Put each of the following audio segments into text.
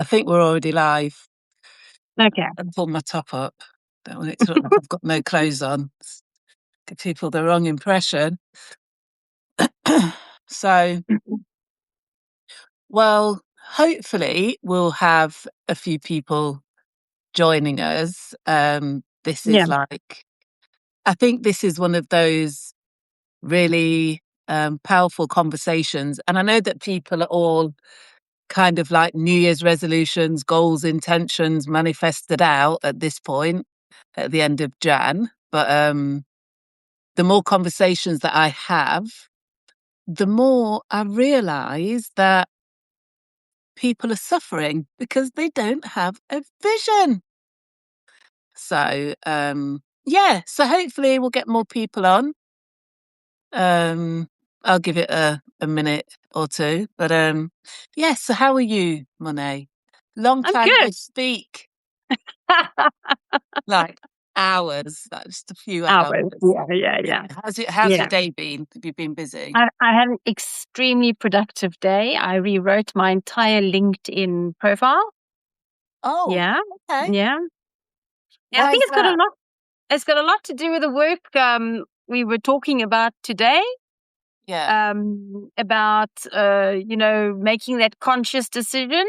think we're already live. Okay. I pulled my top up. Don't want it to look like I've got no clothes on. Give people the wrong impression. So, well, hopefully we'll have a few people joining us. This Yeah. is like, I think this is one of those really powerful conversations. And I know that people are all kind of like New Year's resolutions, goals, intentions manifested out at this point at the end of Jan. But the more conversations that I have, the more I realize that people are suffering because they don't have a vision. So, so hopefully we'll get more people on. I'll give it a minute or two. But so how are you, Monet? Long I'm time no good. speak. Like hours, like just a few hours. Hours. Yeah. How's your Yeah. day been? Have you been busy? I had an extremely productive day. I rewrote my entire LinkedIn profile. Oh, Yeah. okay. Yeah. Yeah. I Why think is it's got a that? lot. It's got a lot to do with the work we were talking about today. Yeah. About making that conscious decision.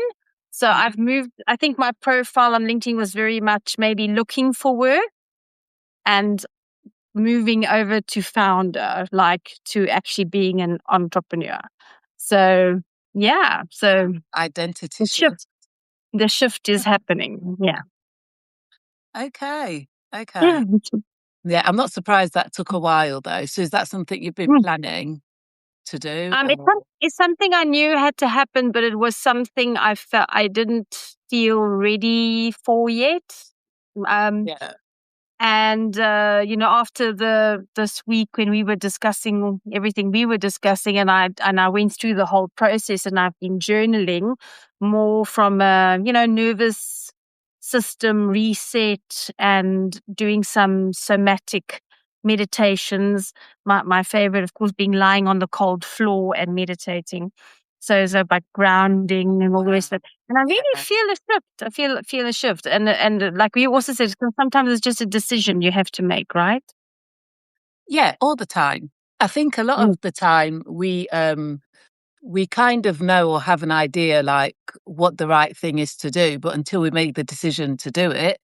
So I've moved. I think my profile on LinkedIn was very much maybe looking for work, and moving over to founder, like to actually being an entrepreneur. So so Identity the shift, shift. the shift is happening. Yeah. Okay. Yeah. Okay. Yeah, I'm not surprised that took a while though. So is that something you've been Mm. planning to do? It's, Or it's something I knew had to happen, but it was something I felt I didn't feel ready for yet. yeah. And after this week when we were discussing everything we were discussing, and I went through the whole process, and I've been journaling more from a nervous system reset and doing some somatic meditations. My favorite, of course, being lying on the cold floor and meditating. So by grounding and all the rest of it. And I really Yeah. feel a shift. I feel a shift. And like we also said, sometimes it's just a decision you have to make, right? Yeah, all the time. I think a lot Mm. of the time we kind of know or have an idea like what the right thing is to do, but until we make the decision to do it,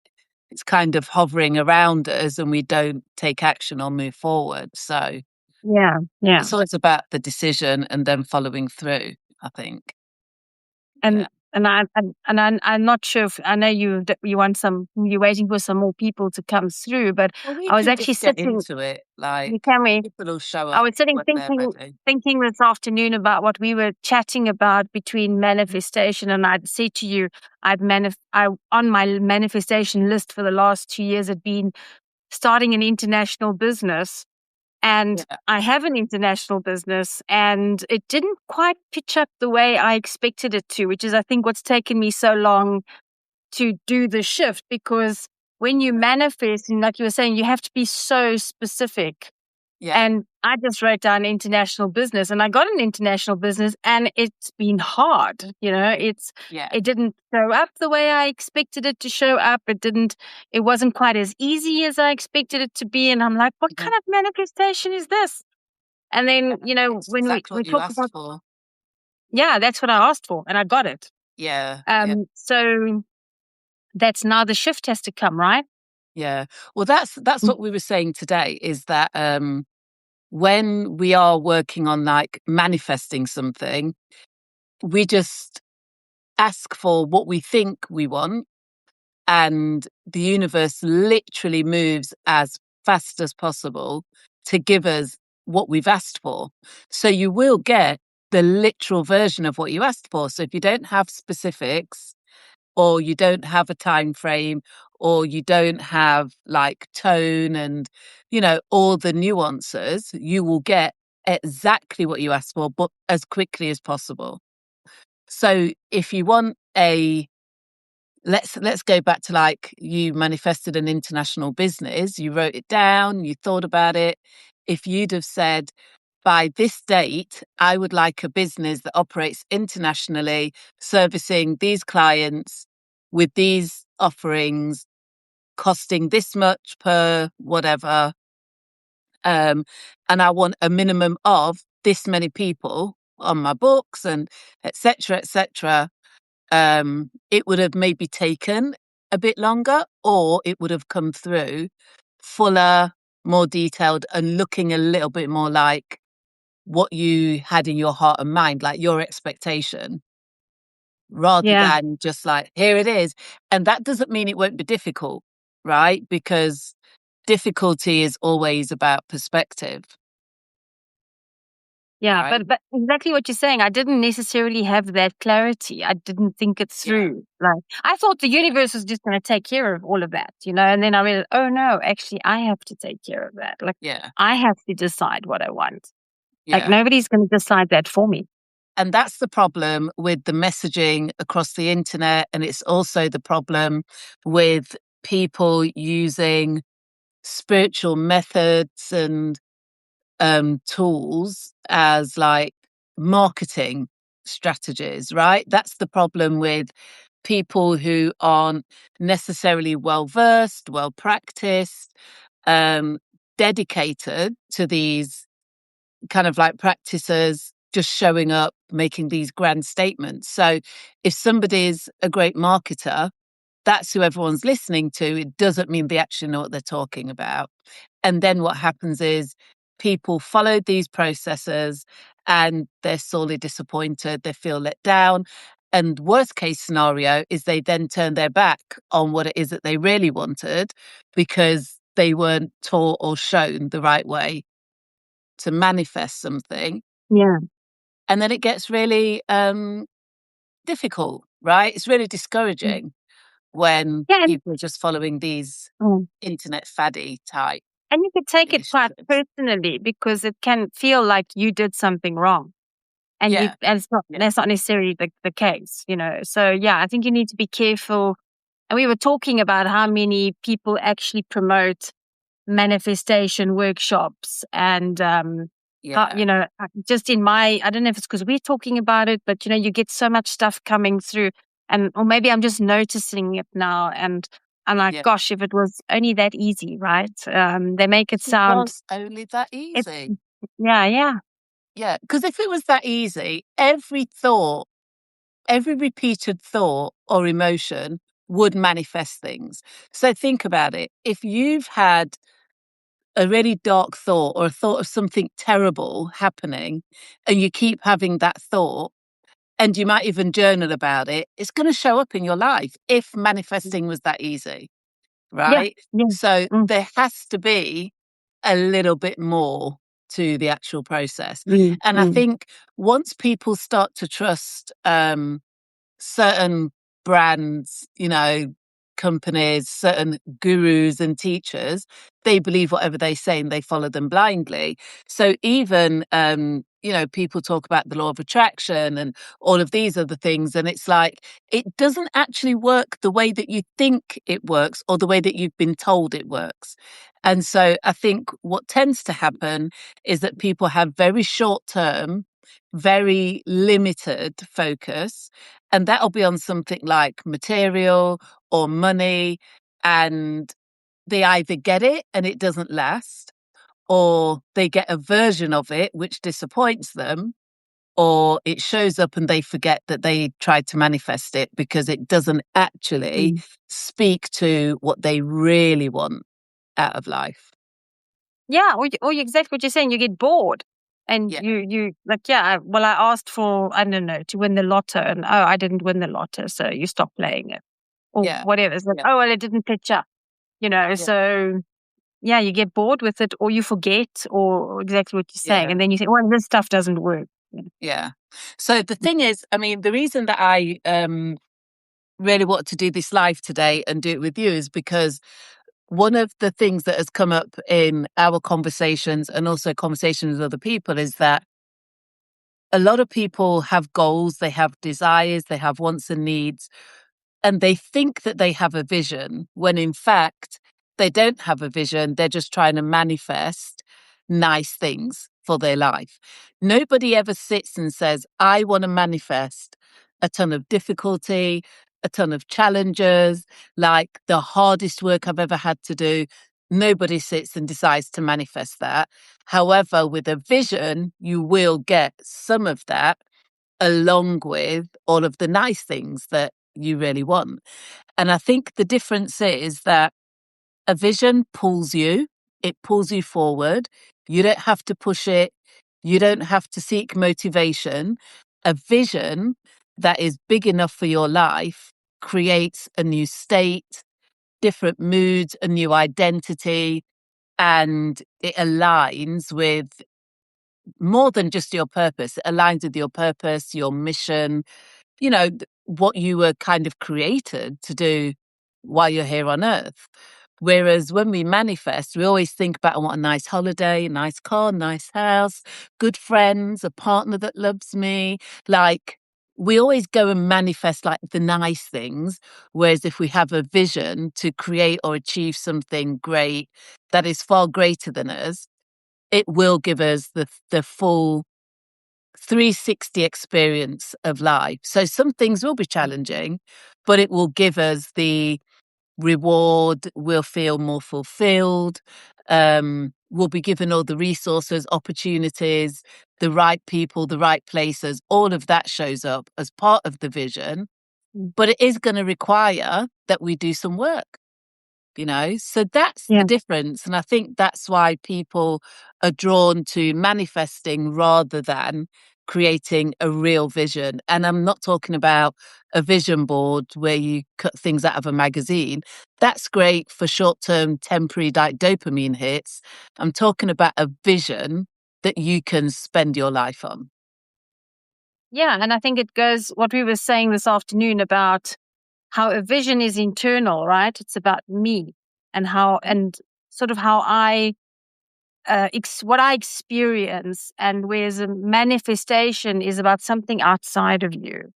it's kind of hovering around us and we don't take action or move forward. So Yeah. it's always about the decision and then following through, I think. And Yeah. I'm not sure if I know you want you're waiting for some more people to come through, but Well, we I was can actually just get sitting. into it. Like Can we? people will show I up was sitting when they're ready. thinking this afternoon about what we were chatting about between manifestation, and I'd said to you, I on my manifestation list for the last 2 years had been starting an international business, and Yeah. I have an international business, and it didn't quite pitch up the way I expected it to, which is I think what's taken me so long to do the shift, because when you manifest, and like you were saying, you have to be so specific. Yeah. And I just wrote down international business, and I got an international business, and it's been hard. Yeah. It didn't show up the way I expected it to show up. It wasn't quite as easy as I expected it to be. And I'm like, what kind of manifestation is this? And then, It's when exactly we what you talk asked about, for. yeah, that's what I asked for, and I got it. Yeah. Yeah. So that's now the shift has to come, right? Yeah. Well, that's what we were saying today is that when we are working on like manifesting something, we just ask for what we think we want, and the universe literally moves as fast as possible to give us what we've asked for. So you will get the literal version of what you asked for. So if you don't have specifics, or you don't have a time frame, or you don't have like tone and all the nuances, you will get exactly what you asked for, but as quickly as possible. So if you want a let's go back to like you manifested an international business, you wrote it down, you thought about it. If you'd have said, by this date, I would like a business that operates internationally, servicing these clients with these offerings, costing this much per whatever. And I want a minimum of this many people on my books and etc. etc. It would have maybe taken a bit longer, or it would have come through fuller, more detailed, and looking a little bit more like what you had in your heart and mind, like your expectation, rather Yeah. than just like, here it is. And that doesn't mean it won't be difficult, right? Because difficulty is always about perspective, Yeah, right? but exactly what you're saying. I didn't necessarily have that clarity. I didn't think it Yeah, through. Like I thought the universe was just going to take care of all of that, and then I realized, oh no, actually I have to take care of that. Like yeah, I have to decide what I want. Like yeah. nobody's going to decide that for me. And that's the problem with the messaging across the internet. And it's also the problem with people using spiritual methods and tools as like marketing strategies, right? That's the problem with people who aren't necessarily well versed, well practiced, um, dedicated to these kind of like practices, just showing up, making these grand statements. So if somebody's a great marketer, that's who everyone's listening to. It doesn't mean they actually know what they're talking about. And then what happens is people follow these processes and they're sorely disappointed. They feel let down. And worst case scenario is they then turn their back on what it is that they really wanted because they weren't taught or shown the right way to manifest something. Yeah. And then it gets really difficult, right? It's really Mm. discouraging when Yeah. people are just following these Mm. internet faddy type And you could take it quite initiatives. personally because it can feel like you did something wrong. Yeah, And it's not, yeah, that's not necessarily the case. So yeah, I think you need to be careful. And we were talking about how many people actually promote manifestation workshops and yeah, just in my, I don't know if it's because we're talking about it, but you get so much stuff coming through, and or maybe I'm just noticing it now, and I'm like, yeah. gosh, if it was only that easy, right? They make it If it sound was only that it. easy. Yeah, yeah, Yeah, because if it was that easy, every thought, every repeated thought or emotion would manifest things. So think about it. If you've had a really dark thought or a thought of something terrible happening and you keep having that thought and you might even journal about it, it's going to show up in your life if manifesting was that easy, yeah, right? yeah. So Mm, there has to be a little bit more to the actual process. mm, And I mm, think once people start to trust certain brands, companies, certain gurus and teachers, they believe whatever they say and they follow them blindly. So even, people talk about the law of attraction and all of these other things. And it's like, it doesn't actually work the way that you think it works or the way that you've been told it works. And so I think what tends to happen is that people have very short term, very limited focus, and that'll be on something like material or money. And they either get it and it doesn't last, or they get a version of it which disappoints them, or it shows up and they forget that they tried to manifest it because it doesn't actually mm. speak to what they really want out of life. Yeah, exactly what you're saying. You get bored, and Yeah, you like, yeah. Well, I asked for, I don't know, to win the lotto, and oh, I didn't win the lotto, so you stop playing it or yeah, whatever. It's like, yeah, oh well, it didn't pitch up. yeah, So yeah, you get bored with it, or you forget, or exactly what you're saying, yeah, and then you think, well, this stuff doesn't work. yeah. So the thing is, I mean, the reason that I really want to do this live today and do it with you is because one of the things that has come up in our conversations and also conversations with other people is that a lot of people have goals, they have desires, they have wants and needs, and they think that they have a vision when in fact they don't have a vision. They're just trying to manifest nice things. for their life. Nobody ever sits and says, I want to manifest a ton of difficulty, a ton of challenges, like the hardest work I've ever had to do. Nobody sits and decides to manifest that. However, with a vision, you will get some of that along with all of the nice things that you really want. And I think the difference is that a vision pulls you, it pulls you forward. You don't have to push it. You don't have to seek motivation. A vision that is big enough for your life creates a new state, different moods, a new identity, and it aligns with more than just your purpose. It aligns with your purpose, your mission, what you were kind of created to do while you're here on earth. Whereas when we manifest, we always think about, I want a nice holiday, a nice car, nice house, good friends, a partner that loves me. Like, we always go and manifest like the nice things. Whereas if we have a vision to create or achieve something great that is far greater than us, it will give us the full 360 experience of life. So some things will be challenging, but it will give us the reward. We'll feel more fulfilled. We'll be given all the resources, opportunities, the right people, the right places. All of that shows up as part of the vision, but it is going to require that we do some work. So that's the difference. And I think that's why people are drawn to manifesting rather than creating a real vision. And I'm not talking about a vision board where you cut things out of a magazine. That's great for short-term temporary dopamine hits. I'm talking about a vision that you can spend your life on. Yeah, and I think it goes what we were saying this afternoon about how a vision is internal, right? It's about me and how I what I experience, and whereas a manifestation is about something outside of you.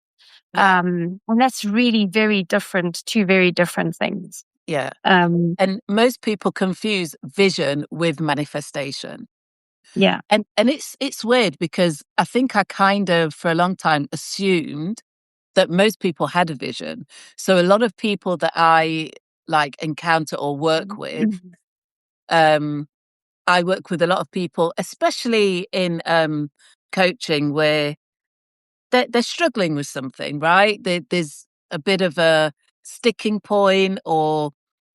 Yeah. And that's really very different, two very different things. Yeah. And most people confuse vision with manifestation. Yeah. And it's weird because I think I kind of for a long time assumed that most people had a vision. So a lot of people that I like encounter or work with, I work with a lot of people, especially in coaching, where they're struggling with something, right? There's a bit of a sticking point, or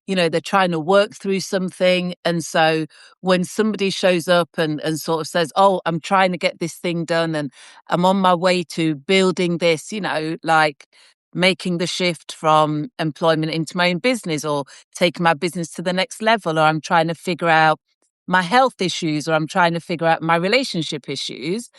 they're trying to work through something. And so when somebody shows up and sort of says, oh, I'm trying to get this thing done and I'm on my way to building this, like making the shift from employment into my own business, or taking my business to the next level, or I'm trying to figure out my health issues, or I'm trying to figure out my relationship issues,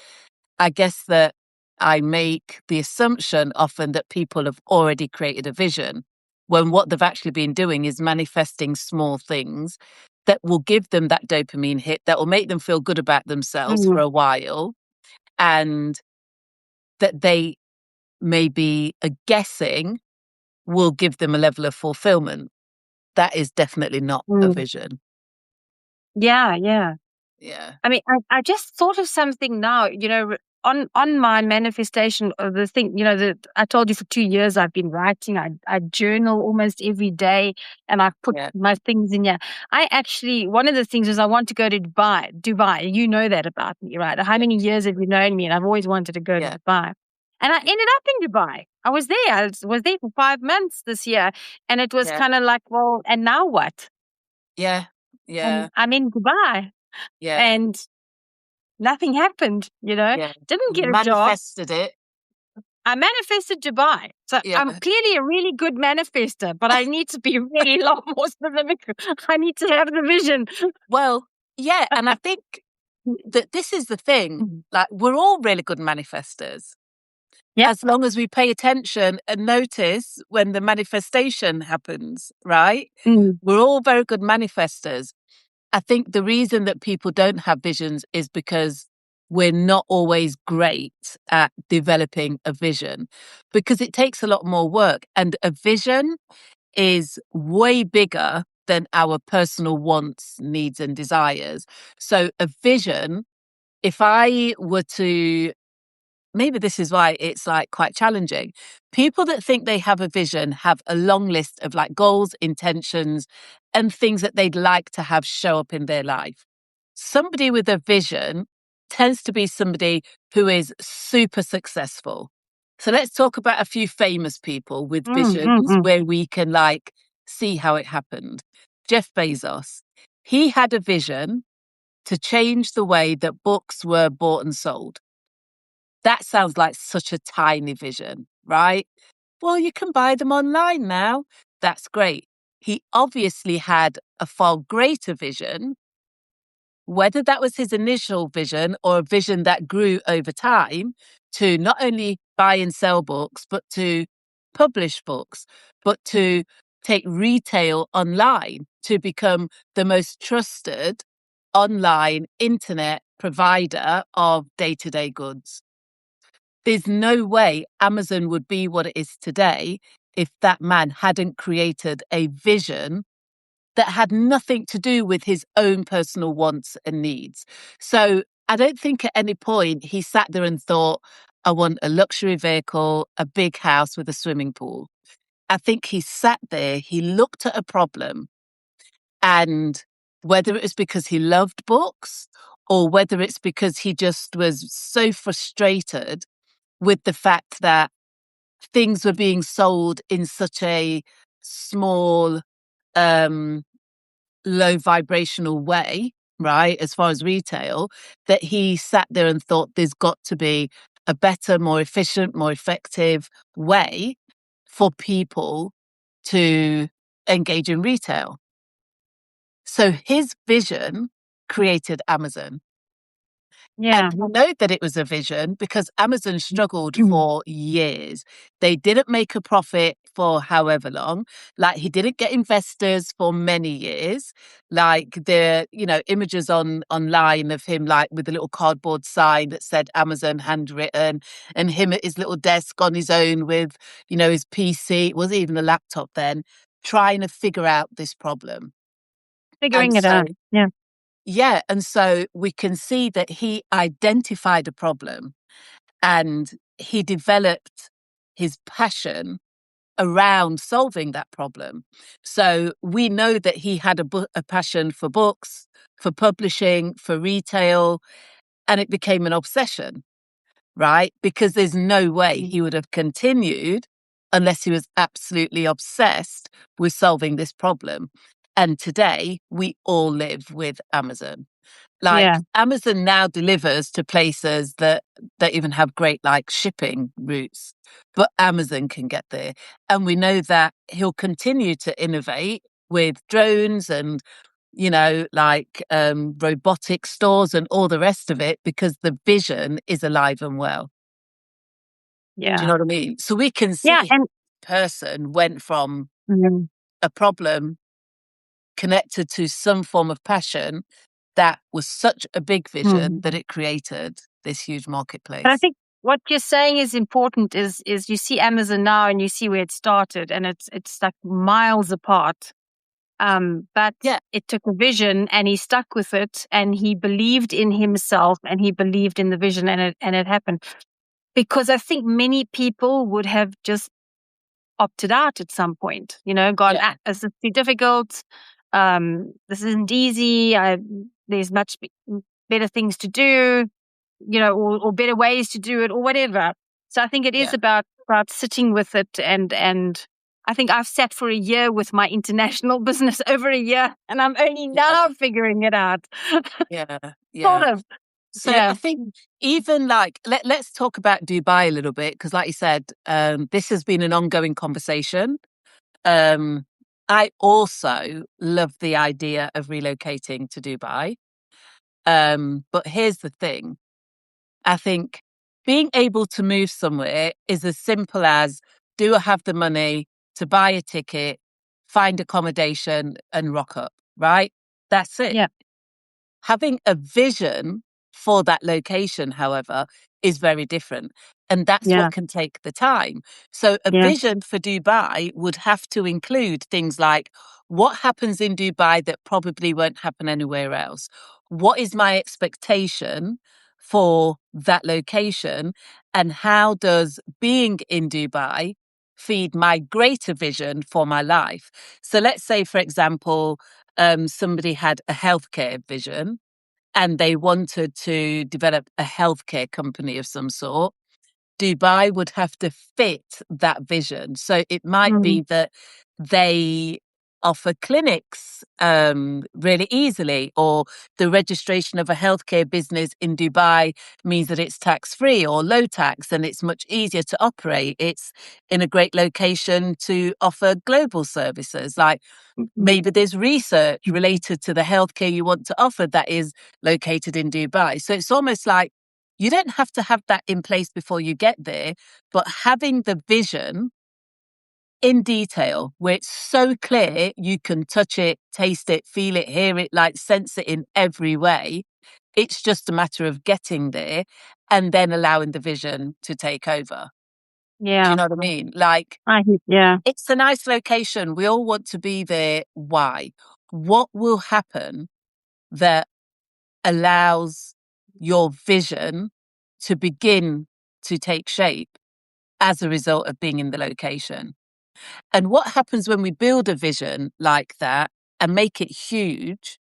I guess that I make the assumption often that people have already created a vision, when what they've actually been doing is manifesting small things that will give them that dopamine hit, that will make them feel good about themselves for a while, and that they maybe are guessing will give them a level of fulfillment. That is definitely not a vision. Yeah, yeah. Yeah. I mean, I just thought of something now, on my manifestation of the thing, I told you for 2 years I've been writing. I journal almost every day, and I put my things in here. I actually, one of the things is I want to go to Dubai. You know that about me, right? How many years have you known me? And I've always wanted to go to Dubai. And I ended up in Dubai. I was there. I was there for 5 months this year. And it was kind of like, well, and now what? Yeah. Yeah. And I'm in Dubai. Yeah. And nothing happened, Yeah. Didn't get a job. Manifested it. I manifested Dubai. So I'm clearly a really good manifester, but I need to be really a lot more specific. I need to have the vision. Well, yeah. And I think that this is the thing. Like, we're all really good manifestors. Yeah. As long as we pay attention and notice when the manifestation happens, right? We're all very good manifestors. I think the reason that people don't have visions is because we're not always great at developing a vision, because it takes a lot more work. And a vision is way bigger than our personal wants, needs, and desires. So a vision if I were to, maybe this is why it's like quite challenging. People that think they have a vision have a long list of like goals, intentions, and things that they'd like to have show up in their life. Somebody with a vision tends to be somebody who is super successful. So let's talk about a few famous people with visions where we can like see how it happened. Jeff Bezos, he had a vision to change the way that books were bought and sold. That sounds like such a tiny vision, right? Well, you can buy them online now. That's great. He obviously had a far greater vision. Whether that was his initial vision or a vision that grew over time to not only buy and sell books, but to publish books, but to take retail online to become the most trusted online internet provider of day-to-day goods. There's no way Amazon would be what it is today if that man hadn't created a vision that had nothing to do with his own personal wants and needs. So I don't think at any point he sat there and thought, I want a luxury vehicle, a big house with a swimming pool. I think he sat there, he looked at a problem, and whether it was because he loved books or whether it's because he just was so frustrated with the fact that things were being sold in such a small, low vibrational way, right, as far as retail, that he sat there and thought there's got to be a better, more efficient, more effective way for people to engage in retail. So his vision created Amazon. Yeah. And we know that it was a vision because Amazon struggled for years. They didn't make a profit for however long. Like he didn't get investors for many years. Like the, images online of him like with a little cardboard sign that said Amazon handwritten and him at his little desk on his own with, his PC. It wasn't even a laptop then, trying to figure out this problem. Figuring it out. Yeah. Yeah. And so we can see that he identified a problem and he developed his passion around solving that problem. So we know that he had a passion for books, for publishing, for retail, and it became an obsession, right? Because there's no way he would have continued unless he was absolutely obsessed with solving this problem. And today we all live with Amazon. Like Amazon now delivers to places that even have great like shipping routes, but Amazon can get there. And we know that he'll continue to innovate with drones and, robotic stores and all the rest of it because the vision is alive and well. Yeah. Do you know what I mean? So we can see and person went from a problem connected to some form of passion that was such a big vision that it created this huge marketplace. But I think what you're saying is important is you see Amazon now and you see where it started and it's like miles apart. But it took a vision and he stuck with it and he believed in himself and he believed in the vision and it happened. Because I think many people would have just opted out at some point, gone, this is too difficult. This isn't easy. There's much better things to do, or better ways to do it or whatever. So I think it is about sitting with it and I think I've sat for a year with my international business, over a year, and I'm only now figuring it out. Sort of. So I think even like, let's talk about Dubai a little bit, because like you said, this has been an ongoing conversation. I also love the idea of relocating to Dubai. But here's the thing. I think being able to move somewhere is as simple as, do I have the money to buy a ticket, find accommodation and rock up, right? That's it. Yeah. Having a vision for that location, however, is very different. And that's what can take the time. So a vision for Dubai would have to include things like, what happens in Dubai that probably won't happen anywhere else? What is my expectation for that location, and how does being in Dubai feed my greater vision for my life? So let's say, for example, somebody had a healthcare vision and they wanted to develop a healthcare company of some sort. Dubai would have to fit that vision. So it might Mm. be that they offer clinics really easily, or the registration of a healthcare business in Dubai means that it's tax free or low tax and it's much easier to operate. It's in a great location to offer global services. Like maybe there's research related to the healthcare you want to offer that is located in Dubai. So it's almost like you don't have to have that in place before you get there, but having the vision in detail where it's so clear you can touch it, taste it, feel it, hear it, like sense it in every way. It's just a matter of getting there and then allowing the vision to take over. Do you Yeah. know what I mean? Like, Yeah. it's a nice location. We all want to be there. Why? What will happen that allows your vision to begin to take shape as a result of being in the location? And what happens when we build a vision like that and make it huge?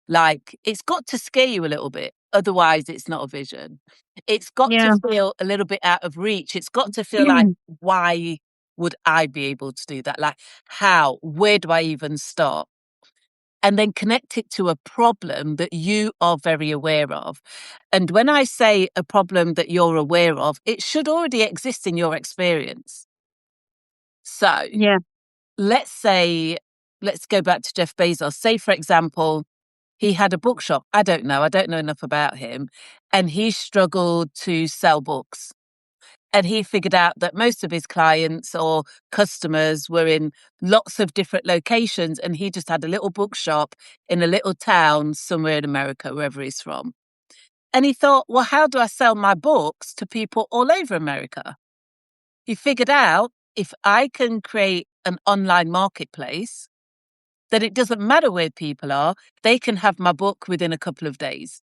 Like, it's got to scare you a little bit. Otherwise, it's not a vision. It's got to Yeah. feel a little bit out of reach. It's got to feel like, why would I be able to do that? Like, how? Where do I even start? And then connect it to a problem that you are very aware of. And when I say a problem that you're aware of, it should already exist in your experience. So Yeah. let's say, let's go back to Jeff Bezos. Say, for example, he had a bookshop. I don't know. I don't know enough about him. And he struggled to sell books. And he figured out that most of his clients or customers were in lots of different locations. And he just had a little bookshop in a little town somewhere in America, wherever he's from. And he thought, well, how do I sell my books to people all over America? He figured out, if I can create an online marketplace, that it doesn't matter where people are, they can have my book within a couple of days,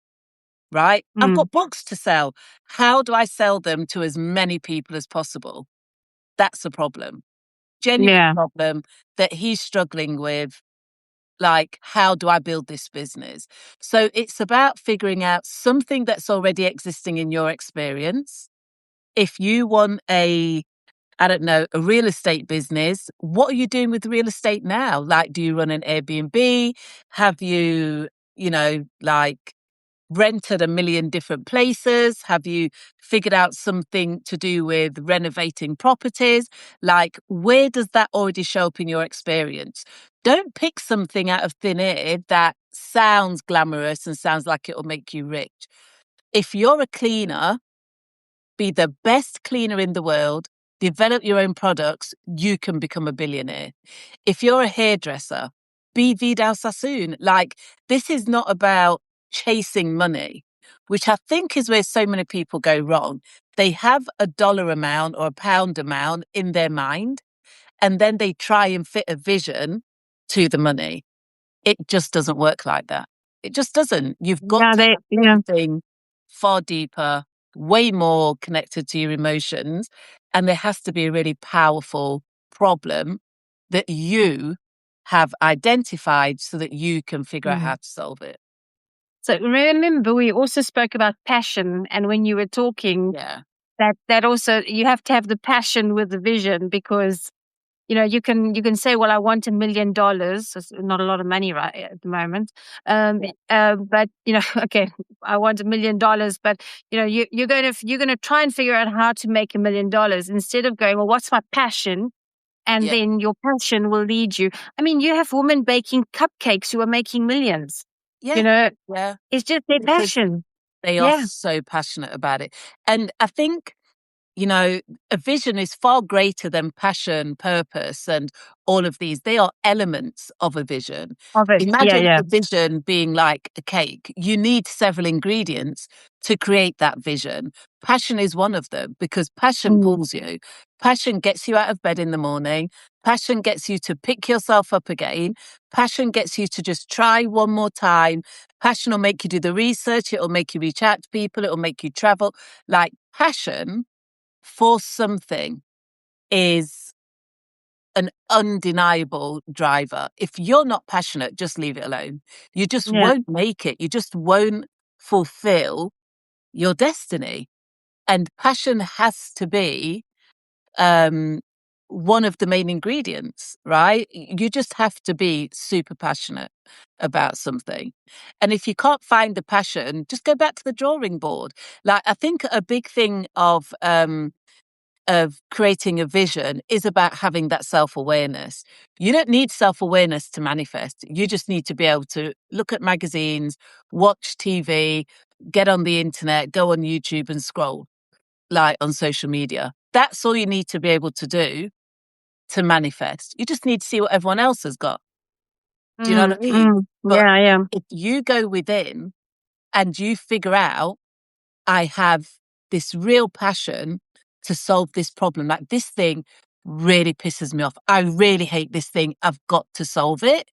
right? I've Mm. got books to sell. How do I sell them to as many people as possible? That's a problem. Genuine Yeah. problem that he's struggling with. Like, how do I build this business? So it's about figuring out something that's already existing in your experience. If you want I don't know, a real estate business, what are you doing with real estate now? Like, do you run an Airbnb? Have you, like, rented a million different places? Have you figured out something to do with renovating properties? Like, where does that already show up in your experience? Don't pick something out of thin air that sounds glamorous and sounds like it'll make you rich. If you're a cleaner, be the best cleaner in the world, develop your own products, you can become a billionaire. If you're a hairdresser, be Vidal Sassoon. Like, this is not about chasing money, which I think is where so many people go wrong. They have a dollar amount or a pound amount in their mind, and then they try and fit a vision to the money. It just doesn't work like that. It just doesn't. You've got Yeah. to They. have Yeah. something far deeper, way more connected to your emotions. And there has to be a really powerful problem that you have identified so that you can figure out how Mm. to solve it. So remember, we also spoke about passion, and when you were talking, Yeah. that also you have to have the passion with the vision, because you can say, well, I want $1 million. It's not a lot of money right at the moment. But okay, I want $1 million, but you're going to try and figure out how to make $1 million instead of going, well, what's my passion? And Yeah. then your passion will lead you. I mean, you have women baking cupcakes who are making millions. You Yeah. know, Yeah. it's just their Because passion. they are Yeah, so passionate about it. And I think, you know, a vision is far greater than passion, purpose, and all of these. They are elements of a vision. of it. Yeah, Imagine yeah. a vision being like a cake. You need several ingredients to create that vision. Passion is one of them, because passion Mm. pulls you. Passion gets you out of bed in the morning. Passion gets you to pick yourself up again. Passion gets you to just try one more time. Passion will make you do the research. It'll make you reach out to people. It'll make you travel. Like, passion for something is an undeniable driver. If you're not passionate, just leave it alone. You just won't make it. You just won't fulfill your destiny. And passion has to be one of the main ingredients, right? You just have to be super passionate about something. And if you can't find the passion, just go back to the drawing board. Like, I think a big thing of creating a vision is about having that self-awareness. You don't need self-awareness to manifest. You just need to be able to look at magazines, watch TV, get on the internet, go on YouTube and scroll, like on social media. That's all you need to be able to do to manifest. You just need to see what everyone else has got. Do you know what I mean? But if you go within and you figure out, I have this real passion to solve this problem. Like, this thing really pisses me off. I really hate this thing. I've got to solve it.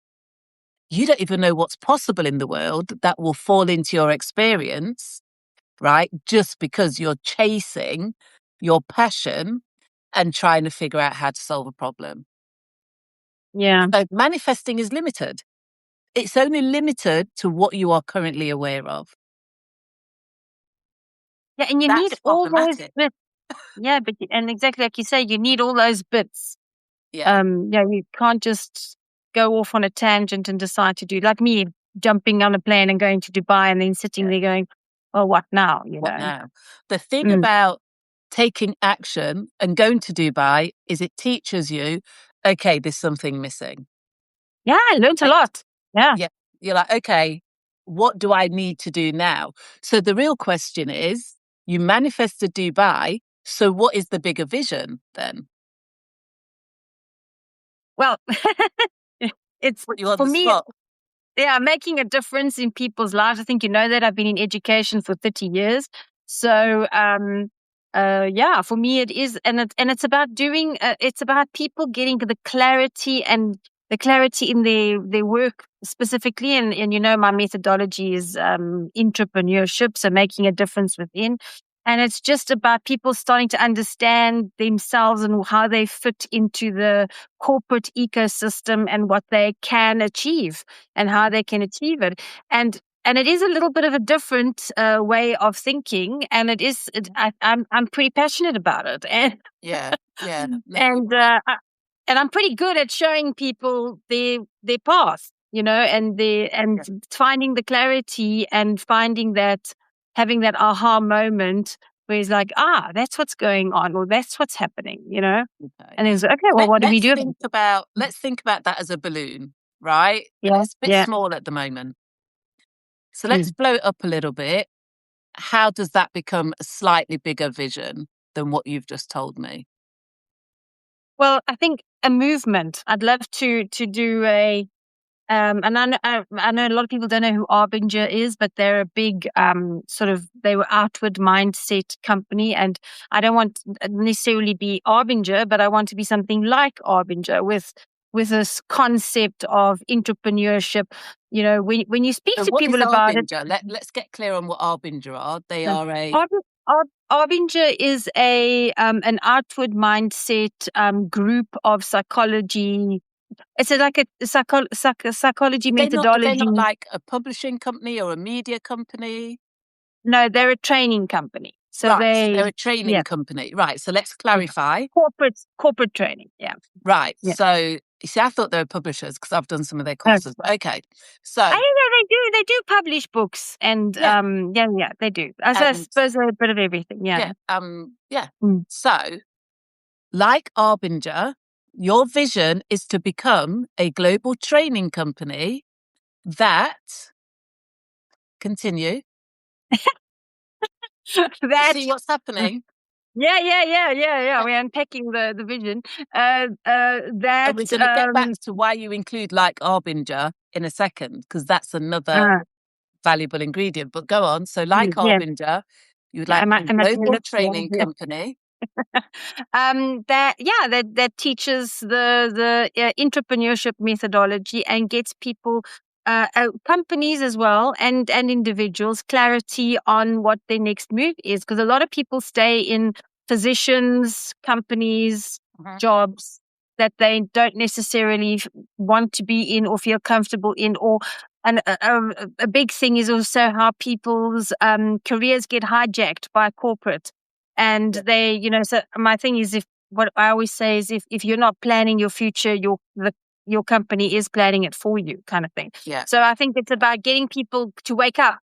You don't even know what's possible in the world that will fall into your experience, right? Just because you're chasing your passion and trying to figure out how to solve a problem. Yeah. So manifesting is limited. It's only limited to what you are currently aware of. Yeah, and you That's need all those problematic. bits. Yeah, and exactly like you say, you need all those bits. Yeah. You can't just go off on a tangent and decide to do, like me, jumping on a plane and going to Dubai and then sitting there going, "Oh, what now?" What now? The thing about taking action and going to Dubai is it teaches you, okay, there's something missing. Yeah, I learned a lot. Yeah. Yeah. You're like, okay, what do I need to do now? So the real question is, you manifested Dubai, so what is the bigger vision then? Well, it's Put you on for the me, spot. yeah, making a difference in people's lives. I think you know that I've been in education for 30 years. So, for me it is, and it's about doing. It's about people getting the clarity in their work specifically. And you know, my methodology is entrepreneurship, so making a difference within. And it's just about people starting to understand themselves and how they fit into the corporate ecosystem and what they can achieve and how they can achieve it. And it is a little bit of a different way of thinking, and I'm pretty passionate about it. And Yeah. and I'm pretty good at showing people their path, you know, and finding the clarity and finding that, having that aha moment where it's like, that's what's going on, or that's what's happening, you know. Okay. And it's okay. Well, what do we do? Let's think about that as a balloon, right? Yeah, and it's a bit yeah. small at the moment. So let's blow it up a little bit. How does that become a slightly bigger vision than what you've just told me? Well, I think a movement. I'd love to do a and I know a lot of people don't know who Arbinger is, but they're a big they were outward mindset company, and I don't want necessarily be Arbinger, but I want to be something like Arbinger with this concept of entrepreneurship. You know, when you speak to people about it. Let's get clear on what Arbinger are. They are a Arbinger is an outward mindset group of psychology. It's like a psychology methodology. They're not like a publishing company or a media company. No, they're a training company. So they're a training company. Right. So let's clarify. Corporate training. Yeah. Right. Yeah. So you see, I thought they were publishers because I've done some of their courses. But okay. So I know they do publish books, and they do. I suppose a bit of everything. Yeah. So, like Arbinger, your vision is to become a global training company that continue. See what's happening? Yeah. We're unpacking the vision. And we're going to get back to why you include like Arbinger in a second, because that's another valuable ingredient. But go on. So, like Arbinger, you would like a global training company. that teaches the entrepreneurship methodology and gets people, companies as well, and individuals, clarity on what their next move is, because a lot of people stay in positions, companies, jobs that they don't necessarily want to be in or feel comfortable in, or and a big thing is also how people's careers get hijacked by corporate. And they, so my thing is, what I always say is, if you're not planning your future, your company is planning it for you, kind of thing. Yeah. So I think it's about getting people to wake up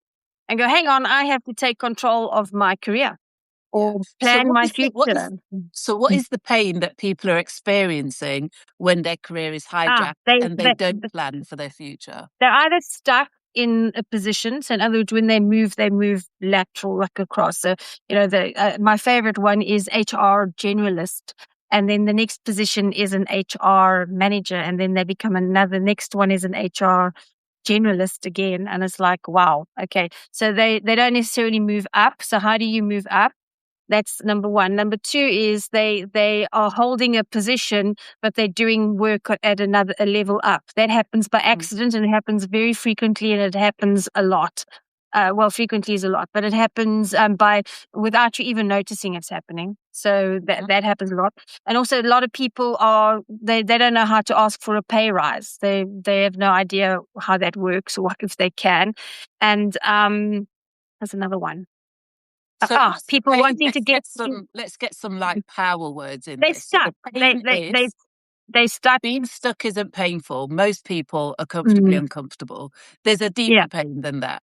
and go, hang on, I have to take control of my career or plan my future. What is the pain that people are experiencing when their career is hijacked and they don't plan for their future? They're either stuck in a position. So in other words, when they move lateral, like across. So, my favorite one is HR generalist. And then the next position is an HR manager. And then they become next one is an HR generalist again. And it's like, wow, okay. So they don't necessarily move up. So how do you move up? That's number one. Number two is they are holding a position, but they're doing work at a level up. That happens by accident, and it happens very frequently, and it happens a lot. Frequently is a lot, but it happens without you even noticing it's happening. So that happens a lot. And also a lot of people they don't know how to ask for a pay rise. They have no idea how that works or if they can. And there's another one. So people wanting to get some. Let's get some like power words in. They stuck. They stuck. Being stuck isn't painful. Most people are comfortably uncomfortable. There's a deeper pain than that,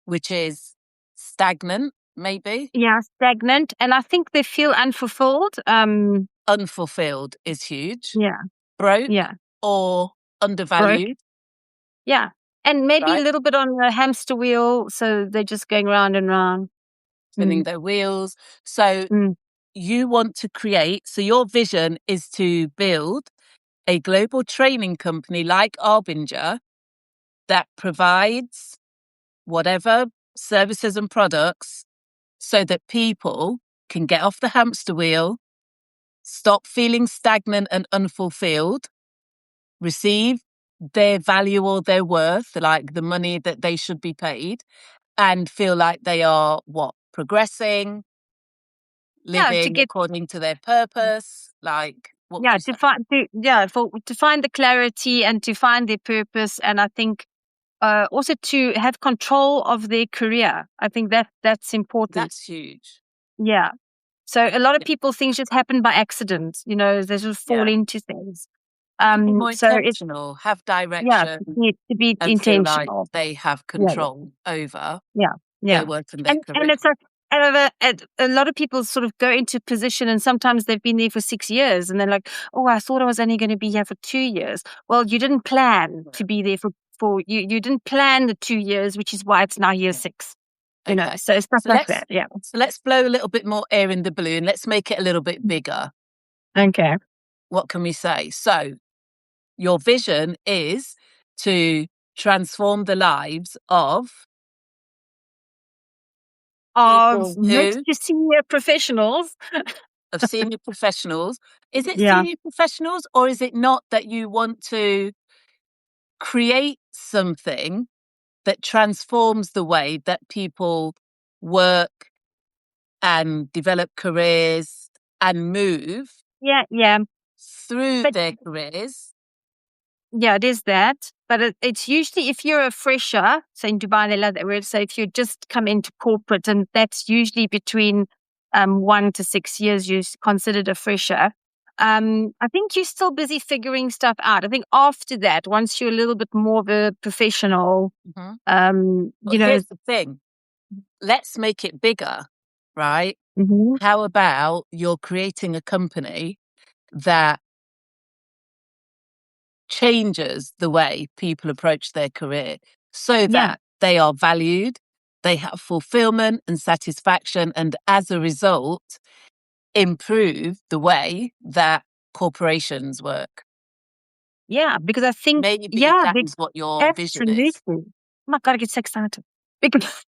which is stagnant, maybe. Yeah, stagnant, and I think they feel unfulfilled. Unfulfilled is huge. Yeah, broke. Yeah, or undervalued. Broke. Yeah, and maybe a little bit on a hamster wheel, so they're just going round and round. Spinning their wheels. So you want to create, so your vision is to build a global training company like Arbinger that provides whatever services and products so that people can get off the hamster wheel, stop feeling stagnant and unfulfilled, receive their value or their worth, like the money that they should be paid, and feel like they are progressing, living according to their purpose, like what to find the clarity and to find their purpose. And I think also to have control of their career. I think that's important. That's huge. Yeah. So a lot of people, things just happen by accident. They just fall into things. More intentional, have direction. Yeah, to be intentional. Feel like they have control over their work and their career. And it's a lot of people sort of go into position, and sometimes they've been there for 6 years, and they're like, "Oh, I thought I was only going to be here for 2 years." Well, you didn't plan to be there for you didn't plan the 2 years, which is why it's now year 6. So stuff like that. Yeah. So let's blow a little bit more air in the balloon. Let's make it a little bit bigger. Okay. What can we say? So your vision is to transform the lives of senior professionals. Of senior professionals. Is it senior professionals, or is it not that you want to create something that transforms the way that people work and develop careers and move through their careers? Yeah, it is that. But it's usually, if you're a fresher, so in Dubai they love that word, so if you just come into corporate, and that's usually between 1 to 6 years, you're considered a fresher. I think you're still busy figuring stuff out. I think after that, once you're a little bit more of a professional, here's the thing. Let's make it bigger, right? How about you're creating a company that changes the way people approach their career so that they are valued, they have fulfillment and satisfaction, and as a result, improve the way that corporations work. Yeah, because I think maybe that is what your vision is. Oh my God, I get so excited. Because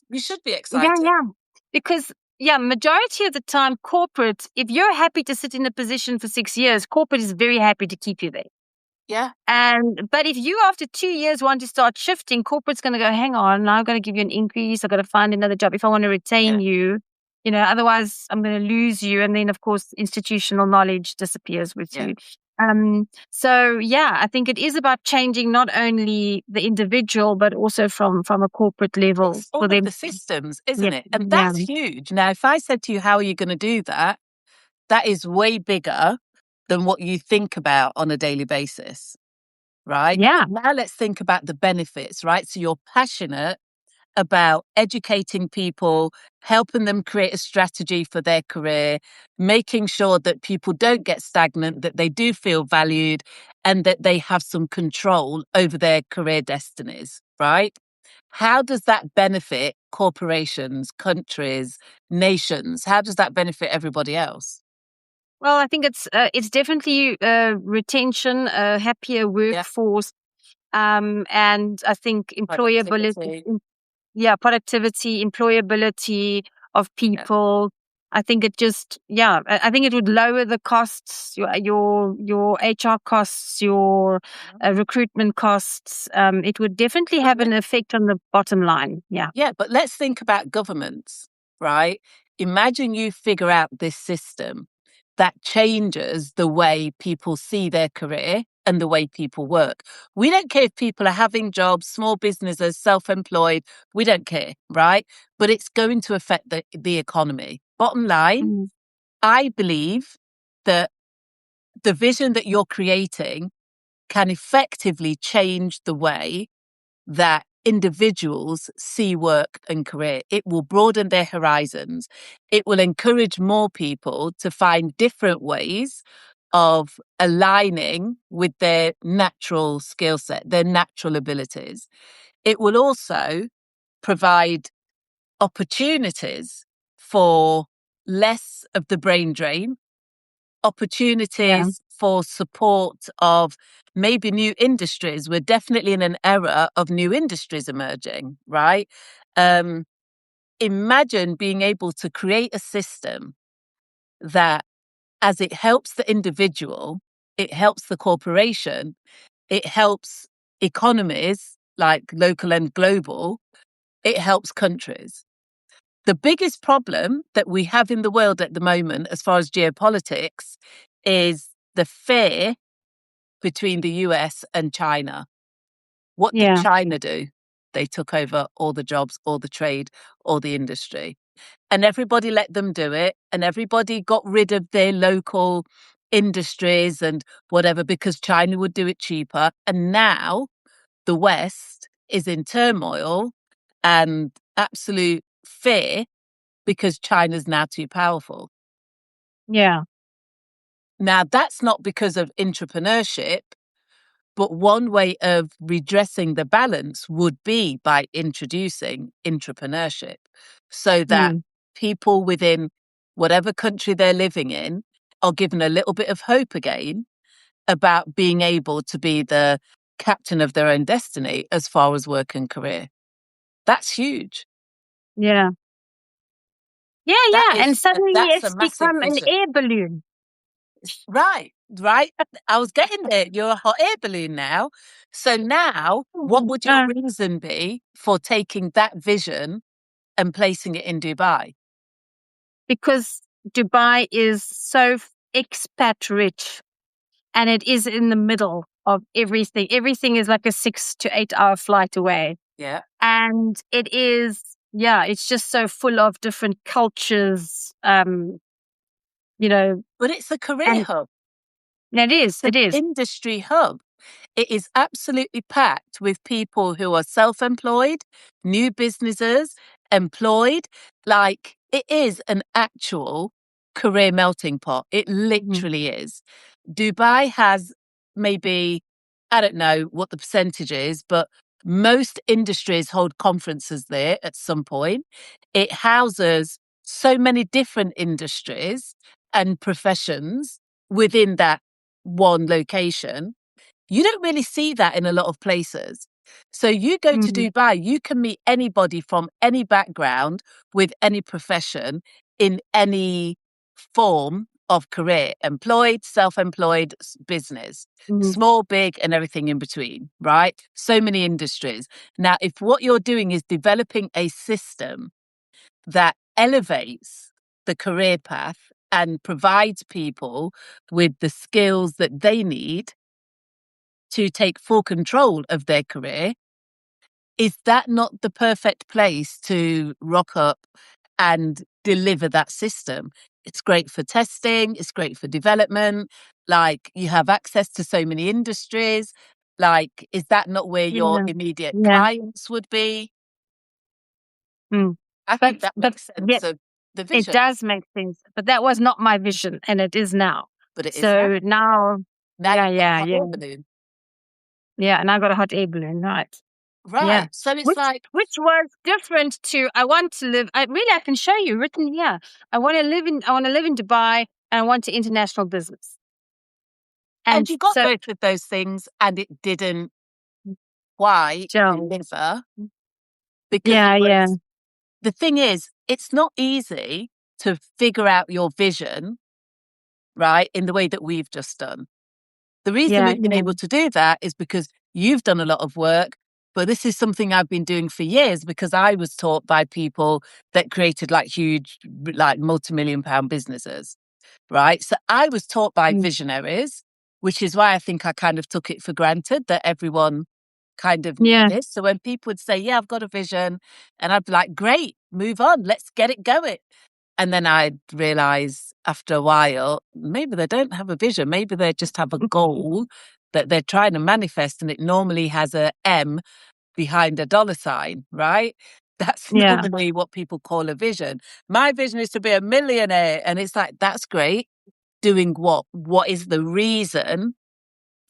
you should be excited. Yeah. Because majority of the time, corporate, if you're happy to sit in a position for 6 years, corporate is very happy to keep you there. Yeah. But if you after 2 years want to start shifting, corporate's going to go, hang on, now I've got to give you an increase. I've got to find another job if I want to retain you. Otherwise I'm going to lose you. And then of course, institutional knowledge disappears with you. I think it is about changing not only the individual, but also from a corporate level. It's all of the systems, isn't it? And that's huge. Now, if I said to you, how are you going to do that? That is way bigger than what you think about on a daily basis, right? Yeah. Now let's think about the benefits, right? So you're passionate about educating people, helping them create a strategy for their career, making sure that people don't get stagnant, that they do feel valued, and that they have some control over their career destinies, right? How does that benefit corporations, countries, nations? How does that benefit everybody else? Well, I think it's definitely retention, a happier workforce, and I think employability. Productivity, employability of people. I think it just, I think it would lower the costs, your HR costs, your recruitment costs. It would definitely have an effect on the bottom line. Yeah, but let's think about governments, right? Imagine you figure out this system that changes the way people see their career and the way people work. We don't care if people are having jobs, small businesses, self-employed. We don't care, right? But it's going to affect the economy. Bottom line, I believe that the vision that you're creating can effectively change the way that individuals see work and career. It will broaden their horizons. It will encourage more people to find different ways of aligning with their natural skill set, their natural abilities. It will also provide opportunities for less of the brain drain, opportunities for support of maybe new industries. We're definitely in an era of new industries emerging, right? Imagine being able to create a system that, as it helps the individual, it helps the corporation, it helps economies like local and global, it helps countries. The biggest problem that we have in the world at the moment, as far as geopolitics, is the fear between the US and China. What did China do? They took over all the jobs, all the trade, all the industry. And everybody let them do it. And everybody got rid of their local industries and whatever because China would do it cheaper. And now the West is in turmoil and absolute fear because China's now too powerful. Yeah. Now, that's not because of entrepreneurship, but one way of redressing the balance would be by introducing entrepreneurship so that people within whatever country they're living in are given a little bit of hope again about being able to be the captain of their own destiny as far as work and career. That's huge. Yeah. And suddenly it's become an air balloon. Right. I was getting there. You're a hot air balloon now. So now, what would your reason be for taking that vision and placing it in Dubai? Because Dubai is so expat rich and it is in the middle of everything. Everything is like a 6 to 8 hour flight away. Yeah. And it is, it's just so full of different cultures, But it's a career hub. It is. It's an industry hub. It is absolutely packed with people who are self-employed, new businesses, employed. Like, it is an actual career melting pot. It literally is. Dubai has maybe, I don't know what the percentage is, but most industries hold conferences there at some point. It houses so many different industries and professions within that one location. You don't really see that in a lot of places. So you go to Dubai, you can meet anybody from any background with any profession in any form of career, employed, self-employed, business, small, big, and everything in between, right? So many industries. Now, if what you're doing is developing a system that elevates the career path and provides people with the skills that they need to take full control of their career, is that not the perfect place to rock up and deliver that system? It's great for testing, it's great for development, like you have access to so many industries. Like, is that not where your Yeah. immediate Yeah. clients would be? Mm. I But think that but makes yeah, sense of the it vision, does make sense. But that was not my vision, and it is now. but it is now. So now, Now yeah, you've got a yeah, hot yeah, air balloon. yeah. And I got a hot air balloon, right? Yeah. Right. So it's Which like, which was different to I want to live. I can show you written here. I want to live in Dubai, and I want to international business. and And you got so, both of those things and it didn't quite Joe. deliver because it Yeah, yeah, was, the thing is, it's not easy to figure out your vision, right, in the way that we've just done. The reason yeah, we've been yeah, able to do that is because you've done a lot of work, but this is something I've been doing for years because I was taught by people that created like huge, like multi-million pound businesses, right? So I was taught by mm, visionaries, which is why I think I kind of took it for granted that everyone kind of knew yeah, this. So when people would say, yeah, I've got a vision, and I'd be like, great, move on, let's get it going. And then I'd realize after a while, maybe they don't have a vision. Maybe they just have a goal that they're trying to manifest. And it normally has a M behind a dollar sign, right? That's yeah, normally what people call a vision. My vision is to be a millionaire. And it's like, that's great. Doing what? What is the reason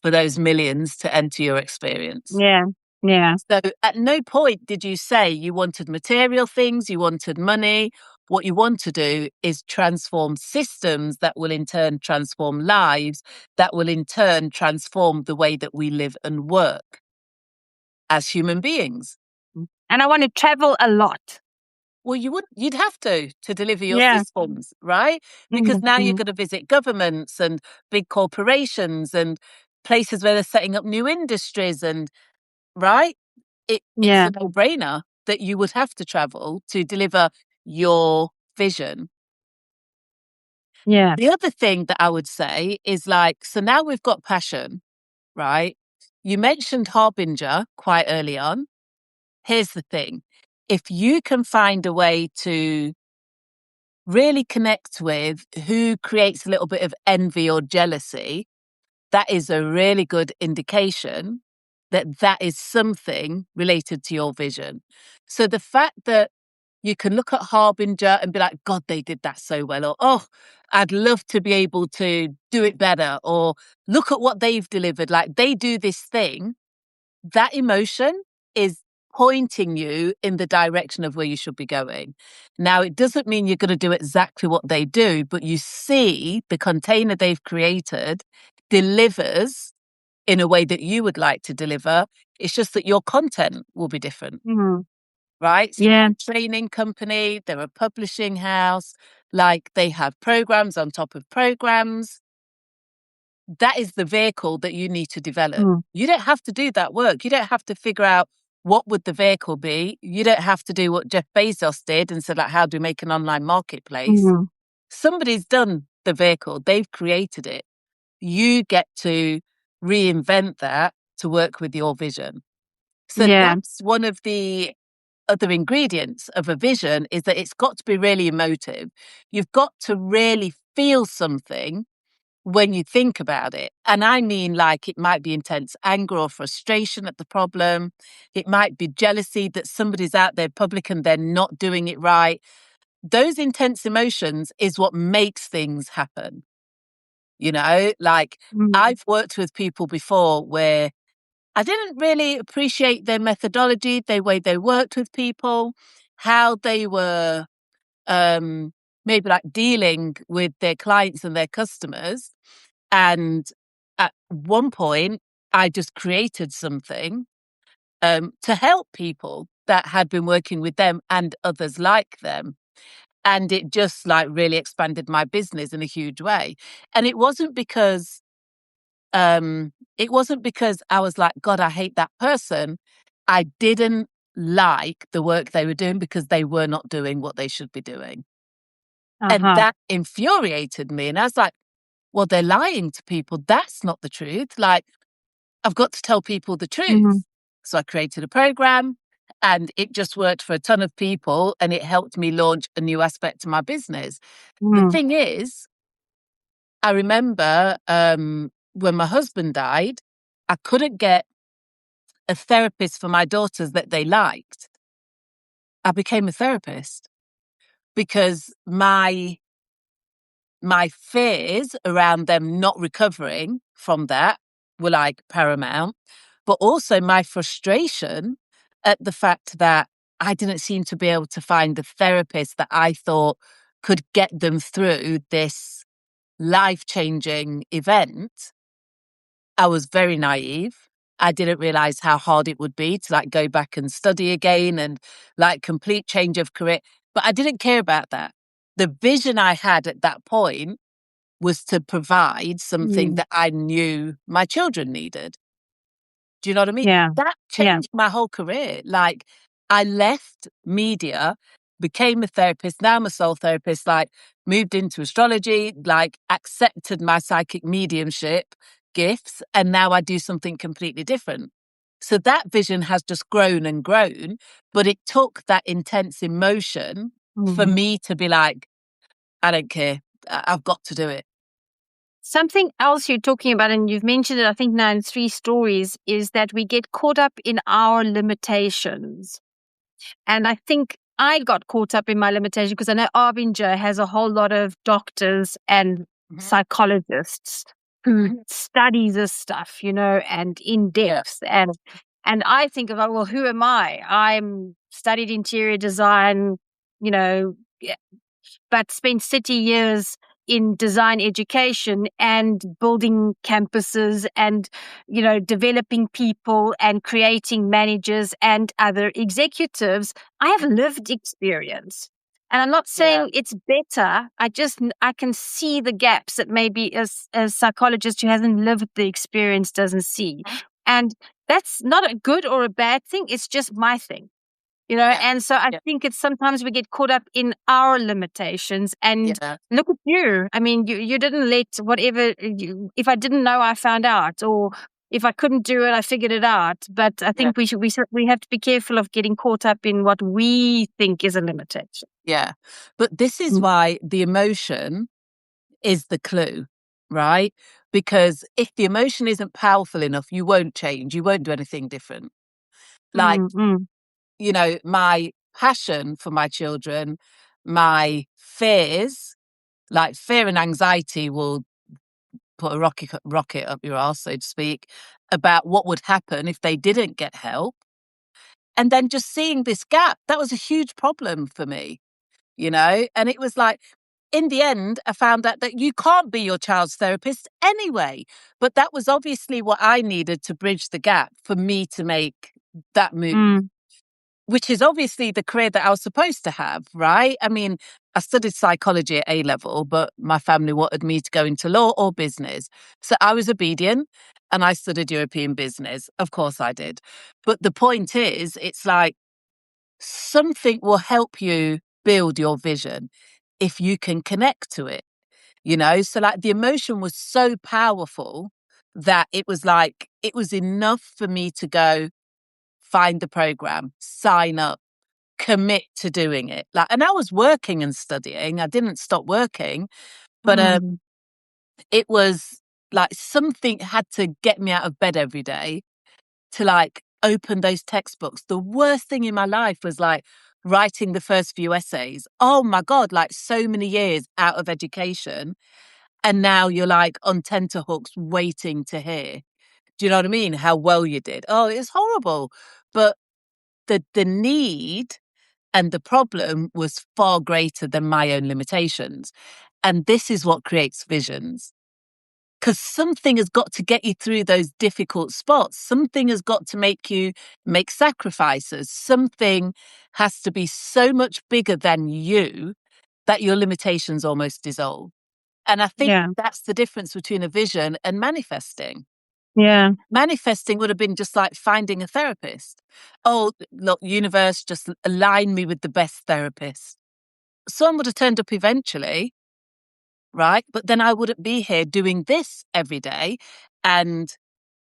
for those millions to enter your experience? yeah, yeah, So at no point did you say you wanted material things, you wanted money. What you want to do is transform systems that will in turn transform lives, that will in turn transform the way that we live and work as human beings. and I want to travel a lot. Well, you'd have to deliver your Yeah, systems, right? Because now you're mm, going to visit governments and big corporations and places where they're setting up new industries and right? It's yeah, a no-brainer that you would have to travel to deliver your vision. yeah, The other thing that I would say is like, so now we've got passion, right? You mentioned Harbinger quite early on. Here's the thing. If you can find a way to really connect with who creates a little bit of envy or jealousy, that is a really good indication that that is something related to your vision. So the fact that you can look at Harbinger and be like, God, they did that so well, or oh, I'd love to be able to do it better, or look at what they've delivered, like they do this thing, that emotion is pointing you in the direction of where you should be going. Now, it doesn't mean you're going to do exactly what they do, but you see the container they've created delivers in a way that you would like to deliver. It's just that your content will be different, mm, right? So yeah, they're a training company, they're a publishing house, like they have programs on top of programs. That is the vehicle that you need to develop. mm, You don't have to do that work. You don't have to figure out what would the vehicle be. You don't have to do what Jeff Bezos did and said, like, how do we make an online marketplace? mm, Somebody's done the vehicle. They've created it. You get to reinvent that to work with your vision. So yeah, that's one of the other ingredients of a vision, is that it's got to be really emotive. You've got to really feel something when you think about it. And I mean, like, it might be intense anger or frustration at the problem. It might be jealousy that somebody's out there public and they're not doing it right. Those intense emotions is what makes things happen. You know, like mm, I've worked with people before where I didn't really appreciate their methodology, the way they worked with people, how they were maybe like dealing with their clients and their customers. And at one point, I just created something to help people that had been working with them and others like them. And it just like really expanded my business in a huge way. And it wasn't because I was like, God, I hate that person. I didn't like the work they were doing because they were not doing what they should be doing. And that infuriated me. And I was like, well, they're lying to people. That's not the truth. Like, I've got to tell people the truth. So I created a program and it just worked for a ton of people and it helped me launch a new aspect to my business. The thing is, I remember when my husband died, I couldn't get a therapist for my daughters that they liked. I became a therapist because my fears around them not recovering from that were like paramount, but also my frustration at the fact that I didn't seem to be able to find the therapist that I thought could get them through this life-changing event. I was very naive. I didn't realize how hard it would be to like go back and study again and like complete change of career. But I didn't care about that. The vision I had at that point was to provide something that I knew my children needed. Do you know what I mean? Yeah. That changed my whole career. Like, I left media, became a therapist, now I'm a soul therapist, like moved into astrology, like accepted my psychic mediumship gifts, and now I do something completely different. So that vision has just grown and grown, but it took that intense emotion for me to be like, I don't care. I've got to do it. Something else you're talking about, and you've mentioned it, I think now in 3 stories, is that we get caught up in our limitations. And I think I got caught up in my limitation because I know Arbinger has a whole lot of doctors and psychologists who study this stuff, and in depth. And I think about, well, who am I? I'm studied interior design, but spent city years in design education and building campuses and, developing people and creating managers and other executives. I have lived experience. And I'm not saying it's better. I can see the gaps that maybe a psychologist who hasn't lived the experience doesn't see. And that's not a good or a bad thing. It's just my thing. And so I think it's sometimes we get caught up in our limitations and look at you. I mean, you didn't let whatever, if I didn't know, I found out, or if I couldn't do it, I figured it out. But I think we have to be careful of getting caught up in what we think is a limitation. Yeah. But this is why the emotion is the clue, right? Because if the emotion isn't powerful enough, you won't change. You won't do anything different. Like, my passion for my children, my fears, like fear and anxiety will put a rocket up your arse, so to speak, about what would happen if they didn't get help. And then just seeing this gap, that was a huge problem for me, and it was like, in the end, I found out that you can't be your child's therapist anyway. But that was obviously what I needed to bridge the gap for me to make that move, which is obviously the career that I was supposed to have, right? I mean, I studied psychology at A level, but my family wanted me to go into law or business. So I was obedient and I studied European business. Of course I did. But the point is, it's like something will help you build your vision if you can connect to it, So like the emotion was so powerful that it was like, it was enough for me to go find the program, sign up, commit to doing it. And I was working and studying. I didn't stop working, but it was like something had to get me out of bed every day to like open those textbooks. The worst thing in my life was like writing the first few essays. Oh my God, like so many years out of education. And now you're like on tenterhooks waiting to hear. Do you know what I mean? How well you did. Oh, it's horrible. But the need and the problem was far greater than my own limitations. And this is what creates visions. Because something has got to get you through those difficult spots. Something has got to make you make sacrifices. Something has to be so much bigger than you that your limitations almost dissolve. And I think that's the difference between a vision and manifesting. Yeah. Manifesting would have been just like finding a therapist. Oh, look, universe, just align me with the best therapist. Some would have turned up eventually, right? But then I wouldn't be here doing this every day. And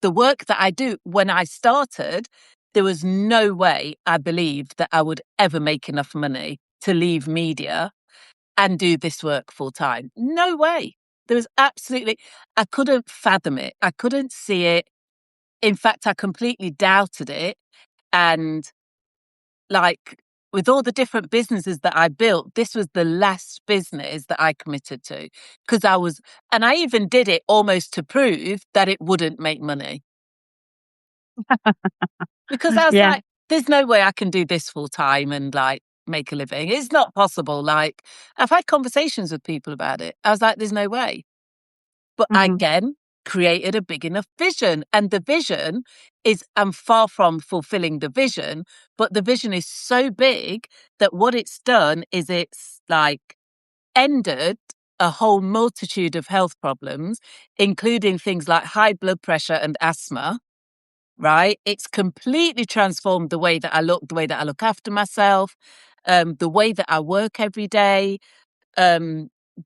the work that I do, when I started, there was no way I believed that I would ever make enough money to leave media and do this work full time. No way. There was absolutely, I couldn't fathom it. I couldn't see it. In fact, I completely doubted it. And like with all the different businesses that I built, this was the last business that I committed to because and I even did it almost to prove that it wouldn't make money. Because I was like, there's no way I can do this full time and like make a living. It's not possible. Like I've had conversations with people about it. I was like, there's no way. But I again created a big enough vision. And the vision I'm far from fulfilling the vision, but the vision is so big that what it's done is it's like ended a whole multitude of health problems, including things like high blood pressure and asthma. Right? It's completely transformed the way that I look, the way that I look after myself, the way that I work every day,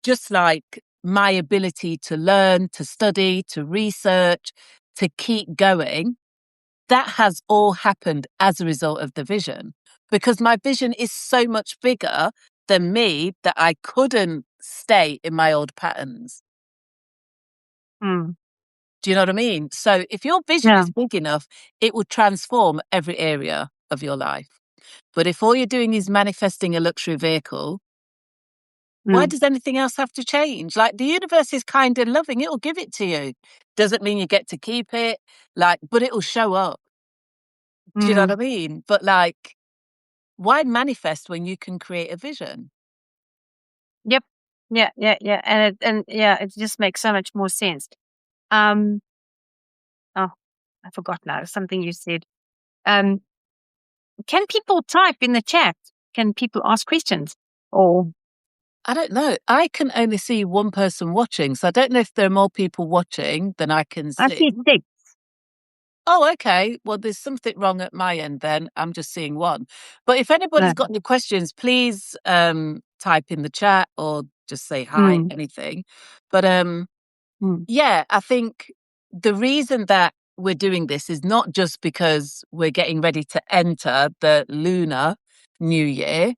just like my ability to learn, to study, to research, to keep going. That has all happened as a result of the vision because my vision is so much bigger than me that I couldn't stay in my old patterns. Do you know what I mean? So if your vision is big enough, it will transform every area of your life. But if all you're doing is manifesting a luxury vehicle, why does anything else have to change? Like the universe is kind and loving, it'll give it to you. Doesn't mean you get to keep it, but it'll show up. Do you know what I mean? But like, why manifest when you can create a vision? Yep. Yeah. And it just makes so much more sense. Oh, I forgot now something you said. Can people type in the chat? Can people ask questions? Or I don't know. I can only see one person watching, so I don't know if there are more people watching than I can see. I see 6. Oh, okay. Well, there's something wrong at my end then. I'm just seeing one. But if anybody's got any questions, please type in the chat or just say hi, anything. But yeah, I think the reason that we're doing this is not just because we're getting ready to enter the lunar new year.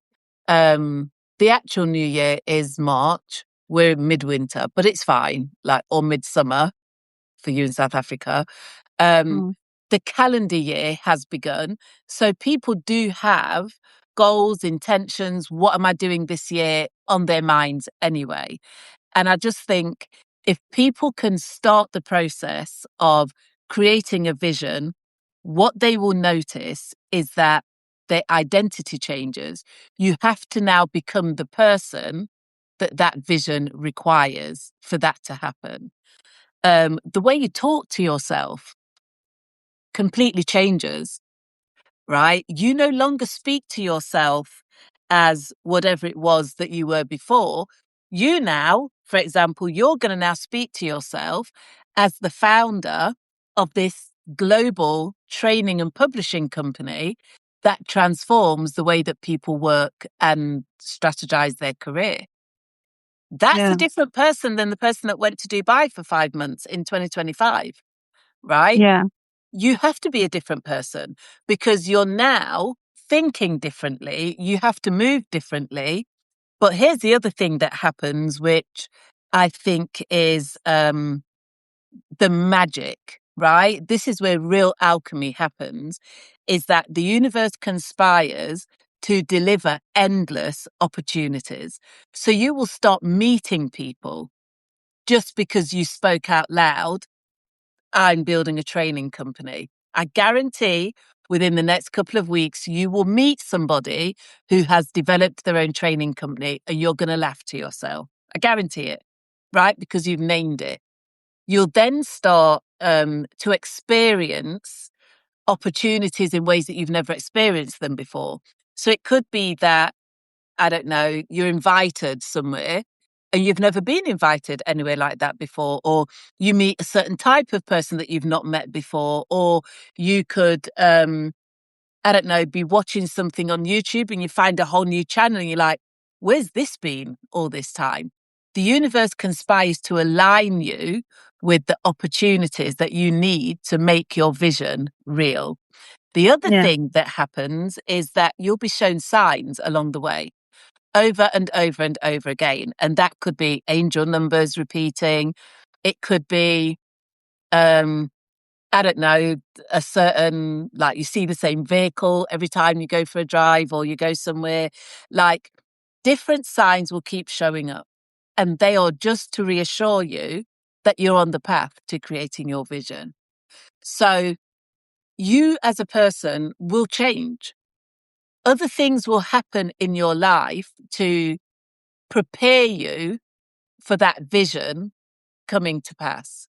The actual new year is March. We're midwinter, but it's fine, or midsummer for you in South Africa. The calendar year has begun. So people do have goals, intentions. What am I doing this year on their minds anyway? And I just think if people can start the process of creating a vision, what they will notice is that their identity changes. You have to now become the person that vision requires for that to happen. The way you talk to yourself completely changes, right? You no longer speak to yourself as whatever it was that you were before. You now, for example, you're going to now speak to yourself as the founder of this global training and publishing company that transforms the way that people work and strategize their career. That's a different person than the person that went to Dubai for 5 months in 2025, right? Yeah. You have to be a different person because you're now thinking differently. You have to move differently. But here's the other thing that happens, which I think is the magic, right? This is where real alchemy happens, is that the universe conspires to deliver endless opportunities. So you will start meeting people just because you spoke out loud, I'm building a training company. I guarantee within the next couple of weeks, you will meet somebody who has developed their own training company and you're going to laugh to yourself. I guarantee it, right? Because you've named it. You'll then start to experience opportunities in ways that you've never experienced them before. So it could be that I don't know, you're invited somewhere and you've never been invited anywhere like that before, or you meet a certain type of person that you've not met before, or you could, I don't know, be watching something on YouTube and you find a whole new channel and you're like, where's this been all this time? The universe conspires to align you with the opportunities that you need to make your vision real. The other Yeah. thing that happens is that you'll be shown signs along the way over and over and over again. And that could be angel numbers repeating. It could be, I don't know, a certain, like you see the same vehicle every time you go for a drive or you go somewhere. Like different signs will keep showing up. And they are just to reassure you that you're on the path to creating your vision. So you as a person will change. Other things will happen in your life to prepare you for that vision coming to pass.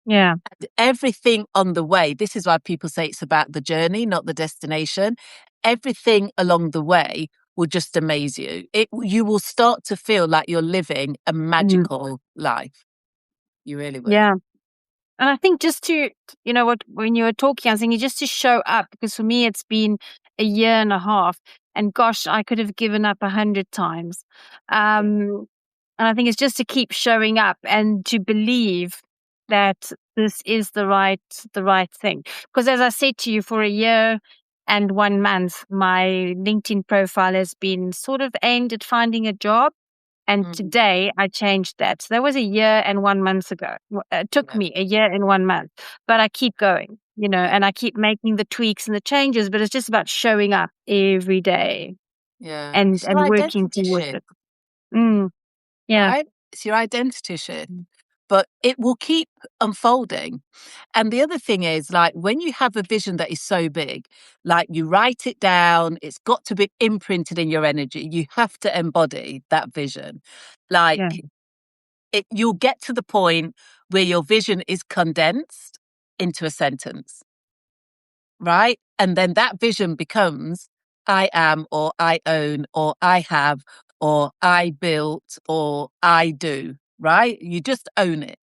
Yeah. Everything on the way, this is why people say it's about the journey, not the destination. Everything along the way will just amaze you. You will start to feel like you're living a Mm. magical life. You really will. Yeah. And I think just to, when you were talking, I was thinking just to show up, because for me, it's been a year and a half. And gosh, I could have given up 100 times. And I think it's just to keep showing up and to believe that this is the right thing. Because as I said to you, for a year and 1 month, my LinkedIn profile has been sort of aimed at finding a job. And Mm, today I changed that. So that was a year and 1 month ago. It took yeah, me a year and 1 month, but I keep going, and I keep making the tweaks and the changes, but it's just about showing up every day yeah. and It's your working identity towards shift, it. Mm, yeah. right? It's your identity shift, but it will keep unfolding. And the other thing is, like, when you have a vision that is so big, like you write it down, it's got to be imprinted in your energy. You have to embody that vision. Yeah. Like, you'll get to the point where your vision is condensed into a sentence, right? And then that vision becomes I am, or I own, or I have, or I built, or I do, right? You just own it.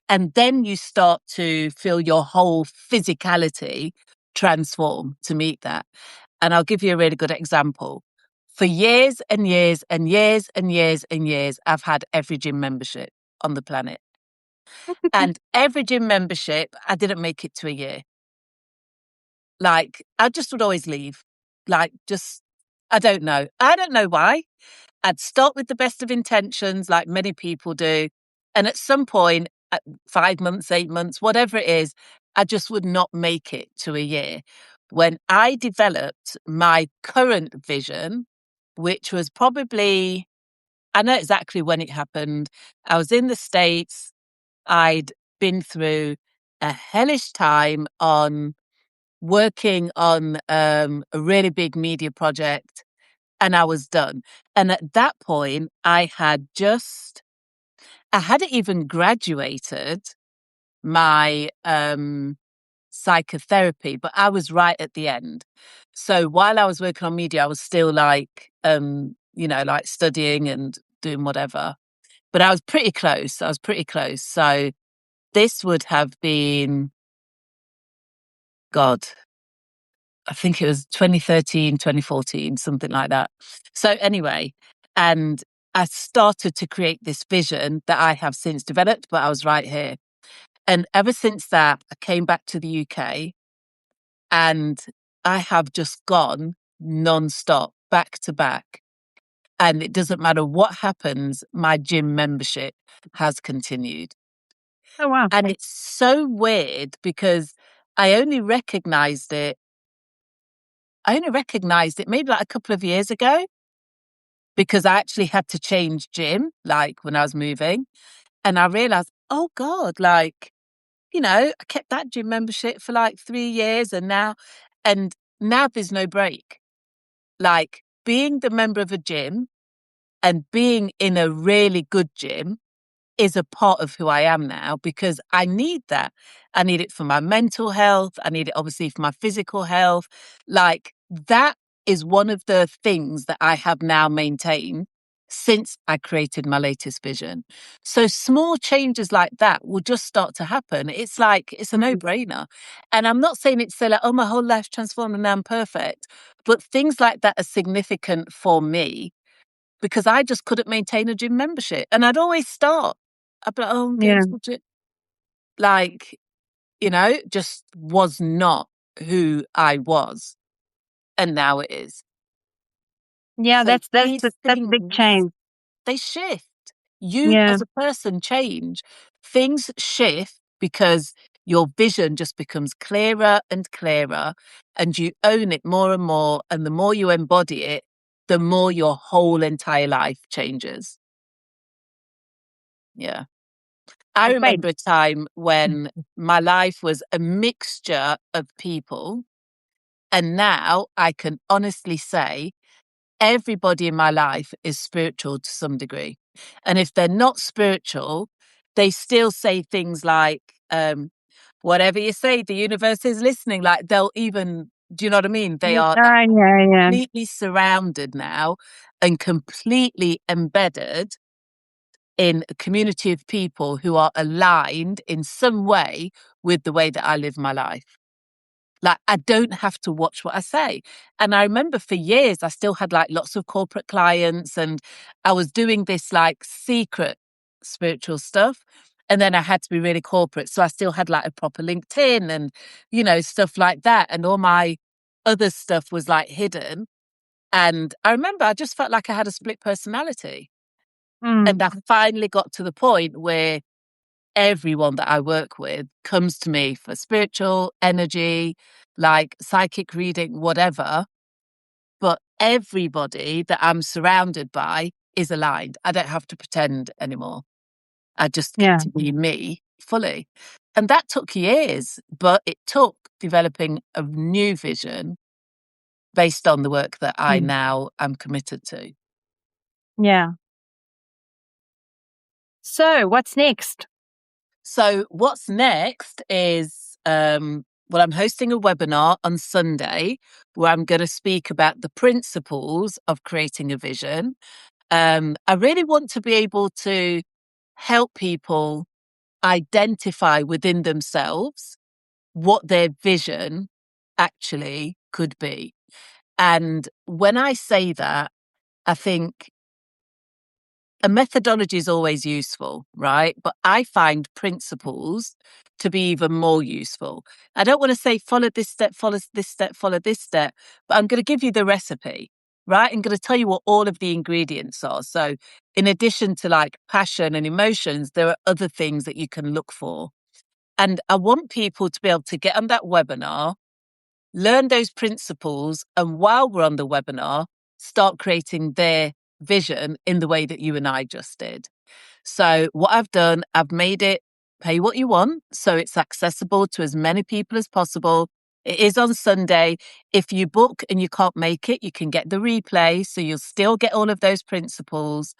And then you start to feel your whole physicality transform to meet that. And I'll give you a really good example. For years and years and years and years and years, I've had every gym membership on the planet. And every gym membership, I didn't make it to a year. Like, I just would always leave. Like, just, I don't know. I don't know why. I'd start with the best of intentions, like many people do. And at some point, at 5 months, 8 months, whatever it is, I just would not make it to a year. When I developed my current vision, which was probably, I know exactly when it happened. I was in the States. I'd been through a hellish time on working on a really big media project, and I was done. And at that point, I hadn't even graduated my psychotherapy, but I was right at the end. So while I was working on media, I was still like, like studying and doing whatever. But I was pretty close. I was pretty close. So this would have been, God, I think it was 2013, 2014, something like that. So anyway, and I started to create this vision that I have since developed, but I was right here. And ever since that, I came back to the UK and I have just gone non-stop, back to back. And it doesn't matter what happens, my gym membership has continued. Oh, wow. And it's so weird because I only recognized it maybe like a couple of years ago because I actually had to change gym, like when I was moving. And I realized, oh God, like, I kept that gym membership for like 3 years and now there's no break. Like being the member of a gym and being in a really good gym is a part of who I am now because I need that. I need it for my mental health. I need it obviously for my physical health. Like that is one of the things that I have now maintained since I created my latest vision. So small changes like that will just start to happen. It's like, it's a no-brainer. And I'm not saying it's so like, oh, my whole life's transformed and now I'm perfect. But things like that are significant for me because I just couldn't maintain a gym membership. And I'd always start. I'd be like, oh, I'm going Yeah. to the gym. Like, just was not who I was. And now it is. Yeah, So that's these that's a big things, change. they shift. You Yeah. as a person change. Things shift because your vision just becomes clearer and clearer, and you own it more and more. And the more you embody it, the more your whole entire life changes. Yeah. I Wait. remember a time when my life was a mixture of people. And now I can honestly say everybody in my life is spiritual to some degree. And if they're not spiritual, they still say things like, whatever you say, the universe is listening. Like they'll even, do you know what I mean? They are Yeah. completely surrounded now and completely embedded in a community of people who are aligned in some way with the way that I live my life. Like, I don't have to watch what I say. And I remember for years, I still had like lots of corporate clients and I was doing this like secret spiritual stuff. And then I had to be really corporate. So I still had like a proper LinkedIn and, stuff like that. And all my other stuff was like hidden. And I remember I just felt like I had a split personality. And Mm. I finally got to the point where everyone that I work with comes to me for spiritual energy, like psychic reading, whatever. But everybody that I'm surrounded by is aligned. I don't have to pretend anymore. I just get Yeah. to be me fully. And that took years, but it took developing a new vision based on the work that I Mm. now am committed to. Yeah. So what's next? So what's next is, I'm hosting a webinar on Sunday where I'm going to speak about the principles of creating a vision. I really want to be able to help people identify within themselves what their vision actually could be. And when I say that, I think a methodology is always useful, right? But I find principles to be even more useful. I don't want to say follow this step, follow this step, follow this step, but I'm going to give you the recipe, right? I'm going to tell you what all of the ingredients are. So, in addition to like passion and emotions, there are other things that you can look for. And I want people to be able to get on that webinar, learn those principles, and while we're on the webinar, start creating their vision in the way that you and I just did. So, what I've done, I've made it pay what you want. So, it's accessible to as many people as possible. It is on Sunday. If you book and you can't make it, you can get the replay. So, you'll still get all of those principles.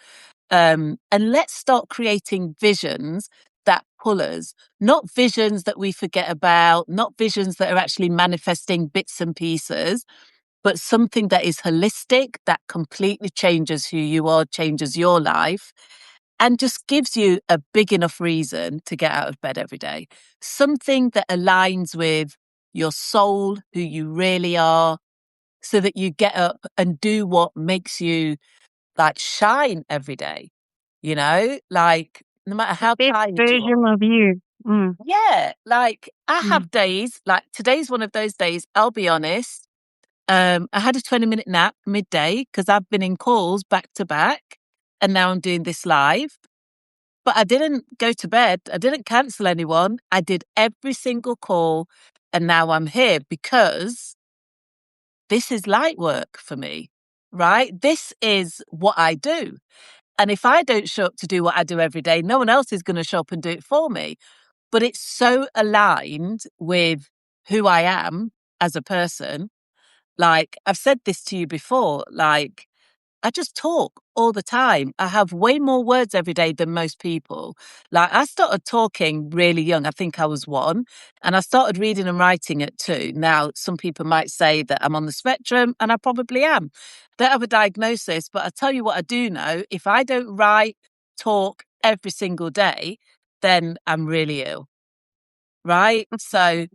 And let's start creating visions that pull us, not visions that we forget about, not visions that are actually manifesting bits and pieces, but something that is holistic, that completely changes who you are, changes your life, and just gives you a big enough reason to get out of bed every day. Something that aligns with your soul, who you really are, so that you get up and do what makes you like shine every day, like no matter The how best tired you are. version of you. Mm. Yeah, like I Mm. have days, like today's one of those days, I'll be honest. I had a 20-minute nap midday because I've been in calls back to back and now I'm doing this live. But I didn't go to bed. I didn't cancel anyone. I did every single call and now I'm here because this is light work for me, right? This is what I do. And if I don't show up to do what I do every day, no one else is going to show up and do it for me. But it's so aligned with who I am as a person. Like I've said this to you before, like I just talk all the time. I have way more words every day than most people. Like, I started talking really young. I think I was 1, and I started reading and writing at 2. Now, some people might say that I'm on the spectrum, and I probably am. Don't have a diagnosis, but I tell you what I do know. If I don't write, talk every single day, then I'm really ill. Right? So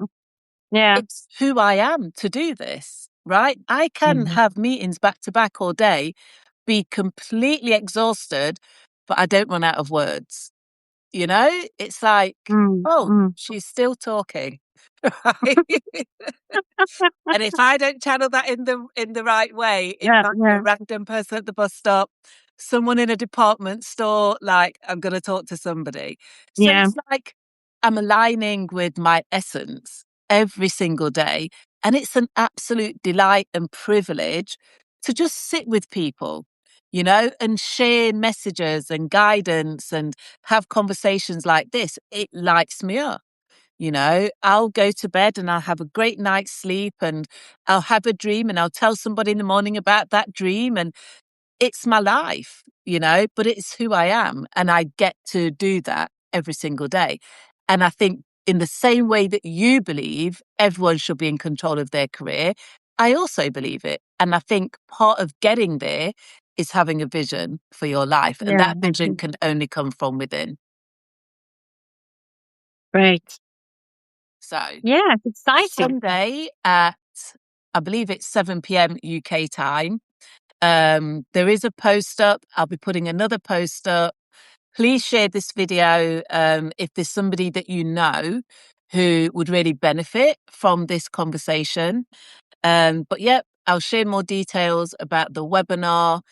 Yeah. it's who I am to do this, right? I can have meetings back to back all day, be completely exhausted, but I don't run out of words. You know, it's like, Mm, oh, mm. she's still talking. Right? And if I don't channel that in the right way, it Yeah, might be a yeah, random person at the bus stop, someone in a department store, like, I'm going to talk to somebody. So yeah, it's like I'm aligning with my essence every single day. And it's an absolute delight and privilege to just sit with people, you know, and share messages and guidance and have conversations like this. It lights me up. You know, I'll go to bed and I'll have a great night's sleep, and I'll have a dream and I'll tell somebody in the morning about that dream. And it's my life, you know, but it's who I am. And I get to do that every single day. And I think, in the same way that you believe everyone should be in control of their career, I also believe it. And I think part of getting there is having a vision for your life. And yeah. that vision can only come from within. Great. So, Yeah, it's exciting. Sunday at, I believe it's 7 p.m. UK time. There is a post up. I'll be putting another post up. Please share this video if there's somebody that you know who would really benefit from this conversation. But yeah, I'll share more details about the webinar.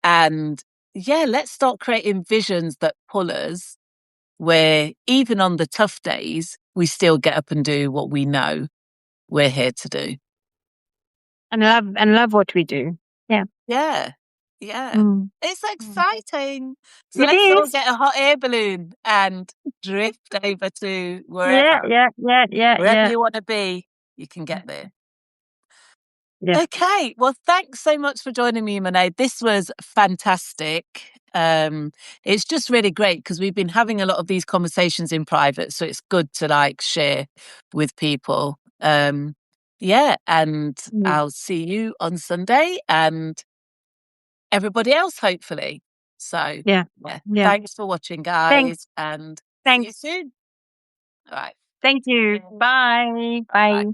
And yeah, let's start creating visions that pull us, where even on the tough days, we still get up and do what we know we're here to do. And love what we do. Yeah. Yeah. Yeah. Mm. It's Mm. exciting. So It let's all is. get a hot air balloon and drift over to Yeah, wherever. yeah, yeah, yeah, Wherever yeah. you want to be, you can get there. Yeah. Okay. Well, thanks so much for joining me, Monet. This was fantastic. It's just really great because we've been having a lot of these conversations in private. So it's good to like share with people. Yeah. And Mm. I'll see you on Sunday and everybody else, hopefully. So, Yeah. yeah, Yeah. thanks for watching, Thanks. guys, and see you Thanks. soon. All right. Thank you. Bye. Bye. Bye.